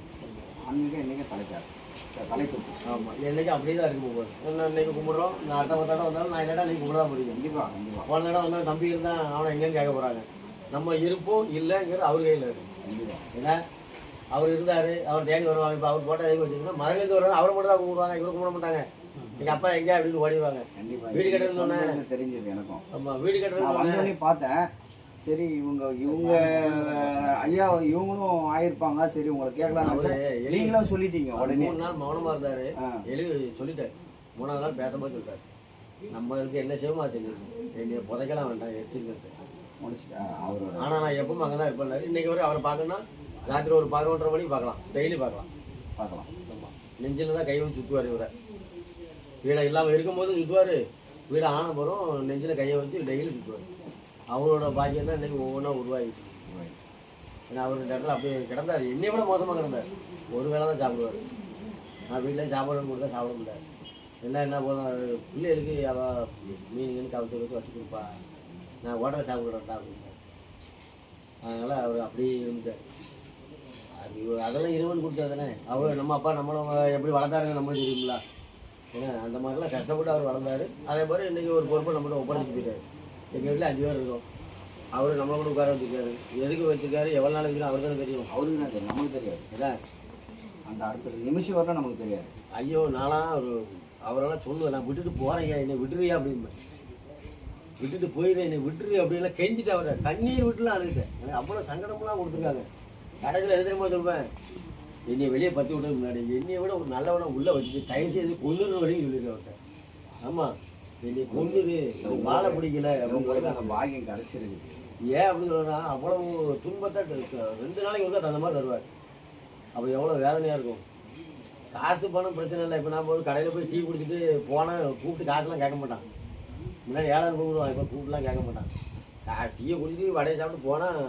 ஆன்மீகம் என்றைக்கும் தலைக்கு ஆமாம், என்றைக்கும் அப்படி தான் இருக்க போகுது. என்ன இன்னைக்கு கும்பிட்றோம், நான் அடுத்த தடவை வந்தாலும் நான் இல்லைடா நீ கும்பிட தான் முடியும். கண்டிப்பாக போன தடவை வந்தாலும் தம்பி இருந்தால் அவனை எங்கேன்னு கேட்க போகிறாங்க. நம்ம இருப்போம் இல்லைங்கிறது அவர் கையில் இருக்குது. ஏன்னா அவர் இருந்தார், அவர் தேடி வருவாங்க. இப்போ அவர் போட்டால் எதுக்கு வச்சுருந்தா மதுரையிலேருந்து வருவாங்க, அவரை மட்டும் தான் கும்பிடுவாங்க, இவரை கும்பிட மாட்டாங்க. எங்கள் அப்பா எங்கேயா அப்படின்னு ஓடிடுவாங்க. வீடு கட்டுறதுன்னு தெரிஞ்சது எனக்கும். ஆமாம், வீடு கட்டுறது பார்த்தேன். சரி இவங்க ஐயா இவங்களும் ஆயிருப்பாங்க, சரி உங்களை கேட்கலாம். நீங்களும் சொல்லிட்டீங்க. உடனே 3 நாள் மௌனமாக இருந்தார். சொல்லிட்டார். 3ஆவது நாள் பேசும்போது சொல்லிட்டார், நம்மளுக்கு என்ன செய்வோமா செஞ்சிருக்கோம், என்னை புதைக்கலாம் வேண்டாம் வச்சுருக்கிறது முடிச்சுட்டா அவரோட. ஆனால் நான் எப்பவும் அங்கே தான் இருப்பேன். இன்றைக்கி வரை அவரை பார்க்கணுன்னா ராத்திரி ஒரு 11:30 மணிக்கு பார்க்கலாம், டெய்லி பார்க்கலாம். ஆமாம், நெஞ்சில் தான் கை வச்சு சுற்றுவார். இவரை வீடை இல்லாமல் இருக்கும்போதும் சுற்றுவார், வீடை ஆன போதும் நெஞ்சில் கையை வச்சு டெய்லி சுற்றுவார். அவரோட பாக்கியம் தான் இன்றைக்கி ஒவ்வொன்றா உருவாகிட்டு. ஏன்னா அவர் இந்த இடத்துல அப்படியே கிடந்தார், என்னை விட மோசமாக கிடந்தார். ஒரு வேளை தான் சாப்பிடுவார். நான் வீட்டில் சாப்பாடு கொடுத்தா சாப்பிட முடியாது. என்ன போதும் பிள்ளைகளுக்கு அவள் மீனுங்கன்னு கவிச்சு வச்சு கொடுப்பா, நான் ஹோட்டலில் சாப்பிடுறேன்டா அப்படின்னு. அதனால் அவர் அப்படியே இருந்துட்டார். அது அதெல்லாம் இறைவன் கொடுத்தா தானே. அவர் நம்ம அப்பா நம்மளும் எப்படி வளர்ந்தாருங்க நம்மளும் தெரியுங்களா? ஏன்னா அந்த மாதிரிலாம் கஷ்டப்பட்டு அவர் வளர்ந்தார். அதே மாதிரி இன்றைக்கி ஒரு பொறுப்பை நம்மகிட்ட ஒப்படைச்சிட்டு போயிட்டார். எங்கள் வீட்டில் 5 பேர் இருக்கோம். அவர் நம்மளை கூட உட்கார வச்சுருக்காரு. எதுக்கு வச்சுருக்காரு, எவ்வளோ நாள் வைக்கணும் அவருக்கு தானே தெரியும். அவருக்கு தான் தெரியும், நமக்கு தெரியாது. ஏதா அந்த அடுத்த நிமிஷம் வரலாம் நமக்கு தெரியாது. ஐயோ நான்லாம் அவரெல்லாம் சொல்லுவேன், நான் விட்டுட்டு போகிறேங்க, என்னை விட்டுறியா அப்படின்னு. விட்டுட்டு போயிடுறேன், என்னை விட்டுரு அப்படின்லாம் கெஞ்சிட்டு அவரை கண்ணீர் விட்டுலாம் அழுகிட்டேன். எனக்கு அவ்வளோ சங்கடமெல்லாம் கொடுத்துருக்காங்க. கடைசியில் எதிரமா சொல்லுவேன், என்னை வெளியே பற்றி விட்டதுக்கு முன்னாடி என்னையை விட ஒரு நல்லவனை உள்ளே வச்சுட்டு தயவு செய்து கொல்லுற வரைக்கும் சொல்லியிருக்கேன் அவர்கிட்ட. ஆமாம், என்னை கொல்லுது, வாழை பிடிக்கல அப்படின்னு அந்த பாகியம் கிடச்சிருக்கு. ஏன் அப்படின்னு சொன்னா அவ்வளவு துன்பத்தை 2 நாளைக்கு ஒருக்கா அந்த மாதிரி தருவார். அப்போ எவ்வளோ வேதனையாக இருக்கும். காசு பணம் பிரச்சனை இல்லை. இப்போ நான் போய் கடையில் போய் டீ குடிச்சிட்டு போனால் கூப்பிட்டு காசுலாம் கேட்க மாட்டான். முன்னாடி 7,000 கூப்பிடுவான், இப்போ கூப்பிட்டுலாம் கேட்க மாட்டான். டீயை குடிச்சிட்டு வடையை சாப்பிட்டு போனால்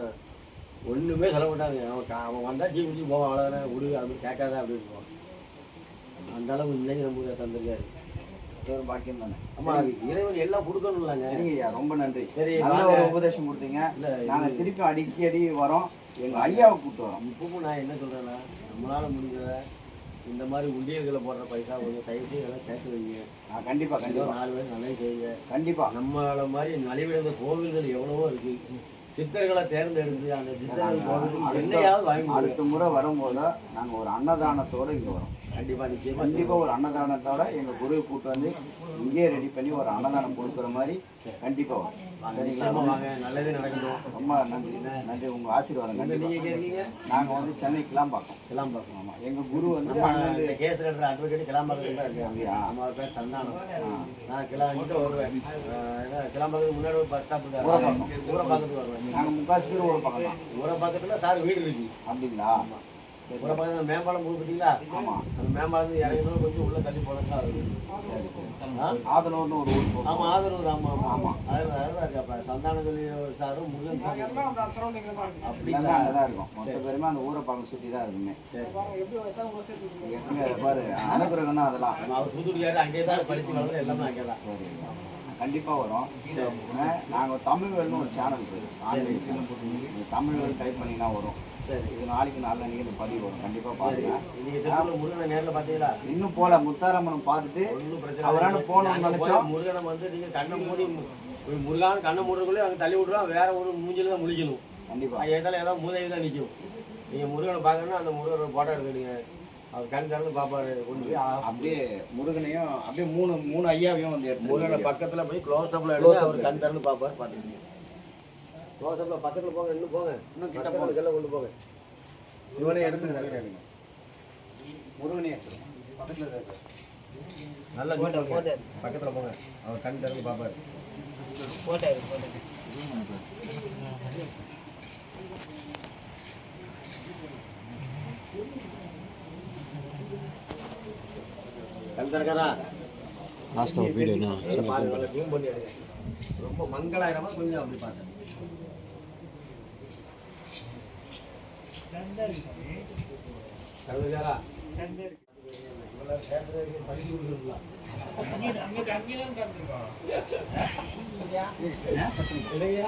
ஒன்றுமே சொல்ல மாட்டாங்க. அவன் வந்தால் டீ குடிச்சிட்டு போவான், அவ்வளோதானே விடு, அது மாதிரி கேட்காத அப்படின்னு போவான். அந்த அளவுக்கு இன்னைக்கு நமக்கு தந்திருக்காரு. ஒரு பாக்கியம் தானே. ஆமாம், அது இறைவன் எல்லாம் கொடுக்கணும்லாங்க. சரிங்கய்யா, ரொம்ப நன்றி. சரி, நல்ல ஒரு உபதேசம் கொடுத்தீங்க. நாங்கள் திருப்பி அடிக்கடி வரோம், எங்கள் ஐயாவை கூப்பிட்டு வரோம். இப்பவும் நான் என்ன சொல்கிறேன்னா, நம்மளால் முடிஞ்சதை இந்த மாதிரி உண்டியல்களை போடுற பைசா கொஞ்சம் தயவுசெய்து இதெல்லாம் சேர்த்து வைங்க. கண்டிப்பாக கண்டிப்பாக 4 பேர் நல்லது செய்யுங்க. கண்டிப்பாக நம்மளை மாதிரி நலிவிடுந்த கோவில்கள் எவ்வளவோ இருக்குது. சித்தர்களை தேர்ந்தெடுத்து அந்த சித்தர்கள் கோவில் என்னையாவது வாங்கி அடுத்த முறை வரும்போது நாங்கள் ஒரு அன்னதானத்தோடு இங்கே வரோம். கண்டிப்பாக நிச்சயமாக கண்டிப்பாக ஒரு அன்னதானத்தோட எங்கள் குருவை கூப்பிட்டு வந்து இங்கேயே ரெடி பண்ணி ஒரு அன்னதானம் கொடுக்குற மாதிரி கண்டிப்பாக வரும். நிச்சயமாக வாங்க, நல்லதே நடக்கணும். ரொம்ப நன்றி நன்றி, உங்கள் ஆசீர்வாதம். நீங்கள் கேட்குறீங்க, நாங்கள் வந்து சென்னை கிளாம்பாக்கம். கிளாம்பாக்கம். ஆமாம், எங்கள் குரு வந்து இந்த கேஸில் எடுத்த அட்வொகேட் கிளாம்பாக்கத்தில் தான் இருக்காங்க. நம்ம பேர் சந்தானம். நான் கிளாம்பிட்டு வருவேன். கிளாம்பாக்கத்துக்கு முன்னாடி ஒரு பஸ் ஸ்டாப் ஊரப்பாக்கத்துக்கு வருவேன். நாங்கள் முக்காசு பேர் ஒரு பக்கம் தான். ஊரப்பாக்கத்தில் சார் வீடு இருக்கு. அப்படிங்களா? ஊரப்பாக்கத்தில் மேம்பாலம் பார்த்தீங்களா? ஆமாம், அந்த மேம்பாலத்து இறங்கினோம் கொஞ்சம் உள்ள தள்ளி போனதா அது. சரி சரி. ஆதனூர்னு ஒரு ஊர் போகும். ஆமாம், ஆதரவு. ஆமாம் ஆமாம் ஆமாம், அதில் இருக்கு. அப்போ சந்தானம் சொல்லி ஒரு சாரும் முருகன் சார் அப்படிங்களா? அங்கே தான் இருக்கும். மொத்த பேருமே அந்த ஊரை பக்கம் சுற்றி தான் இருக்குமே. சரி, எப்பவுமே பாரு அனுகிரகம் தான் அதெல்லாம். அவர் தூத்துக்குடியாரு, அங்கேயே தான் படித்து வளர்ந்து எல்லாமே அங்கே தான். சரி, கண்டிப்பாக வரும். நாங்கள் தமிழ்வேல்னு ஒரு சேனல் இருக்குது ஆன்லைன். தமிழ்வேல் டைப் பண்ணிங்கன்னா வரும். சரி, இது நாளைக்கு நாளைக்கு இந்த பதிவு வரும். கண்டிப்பாக பாருங்க. இன்னைக்கு திருப்பூர்ல முருகனை நேரில் பார்த்தீங்களா? இன்னும் போல முத்தாரம்மன் பார்த்துட்டு ஒன்றும் பிரச்சனை அவரால் போகணும்னு நினைச்சோம். முருகனை வந்து நீங்கள் கண்ணை மூடி முருகான கண்ணை மூடுறதுக்குள்ளே அங்கே தள்ளி விட்ருவோம். வேற ஒரு மூஞ்சில தான் முழிக்கணும். கண்டிப்பாக ஏதாலும் ஏதாவது மூதையில் தான் நிற்கும். நீங்கள் முருகனை பார்க்கணுன்னா அந்த முருகனை போட்டோ எடுத்துடுங்க. அவர் கண் திறந்து பார்ப்பாரு. கொண்டு போய் அப்படியே முருகனையும் அப்படியே மூணு ஐயாவையும் வந்து முருகனை பக்கத்தில் போய் க்ளோஸ்அப்பில் எடுத்து அவர் கண் திறந்து பார்ப்பார். பார்த்துக்கிங்க. க்ளோஸ்அப்பில் பக்கத்தில் போங்க, இன்னும் போங்க, இன்னும் கிட்ட போங்க, கொண்டு போங்க. இவனே எடுத்துக்கிறேன். முருகனையே பக்கத்தில் இருக்கு. நல்லா பக்கத்தில் போங்க, அவர் கண் திறந்து பார்ப்பாரு. கண் திறக்காதா? லாஸ்ட் ஒரு வீடியோ என்ன பாருங்க, ஜூம் பண்ணி எடுங்க. ரொம்ப மங்களாயிரமா கொஞ்சம் அப்படி பார்த்தேன். கருதுகாரா இவ்வளோ பேசுறதுக்கு பள்ளி கொடுக்கலாம். இல்லையா?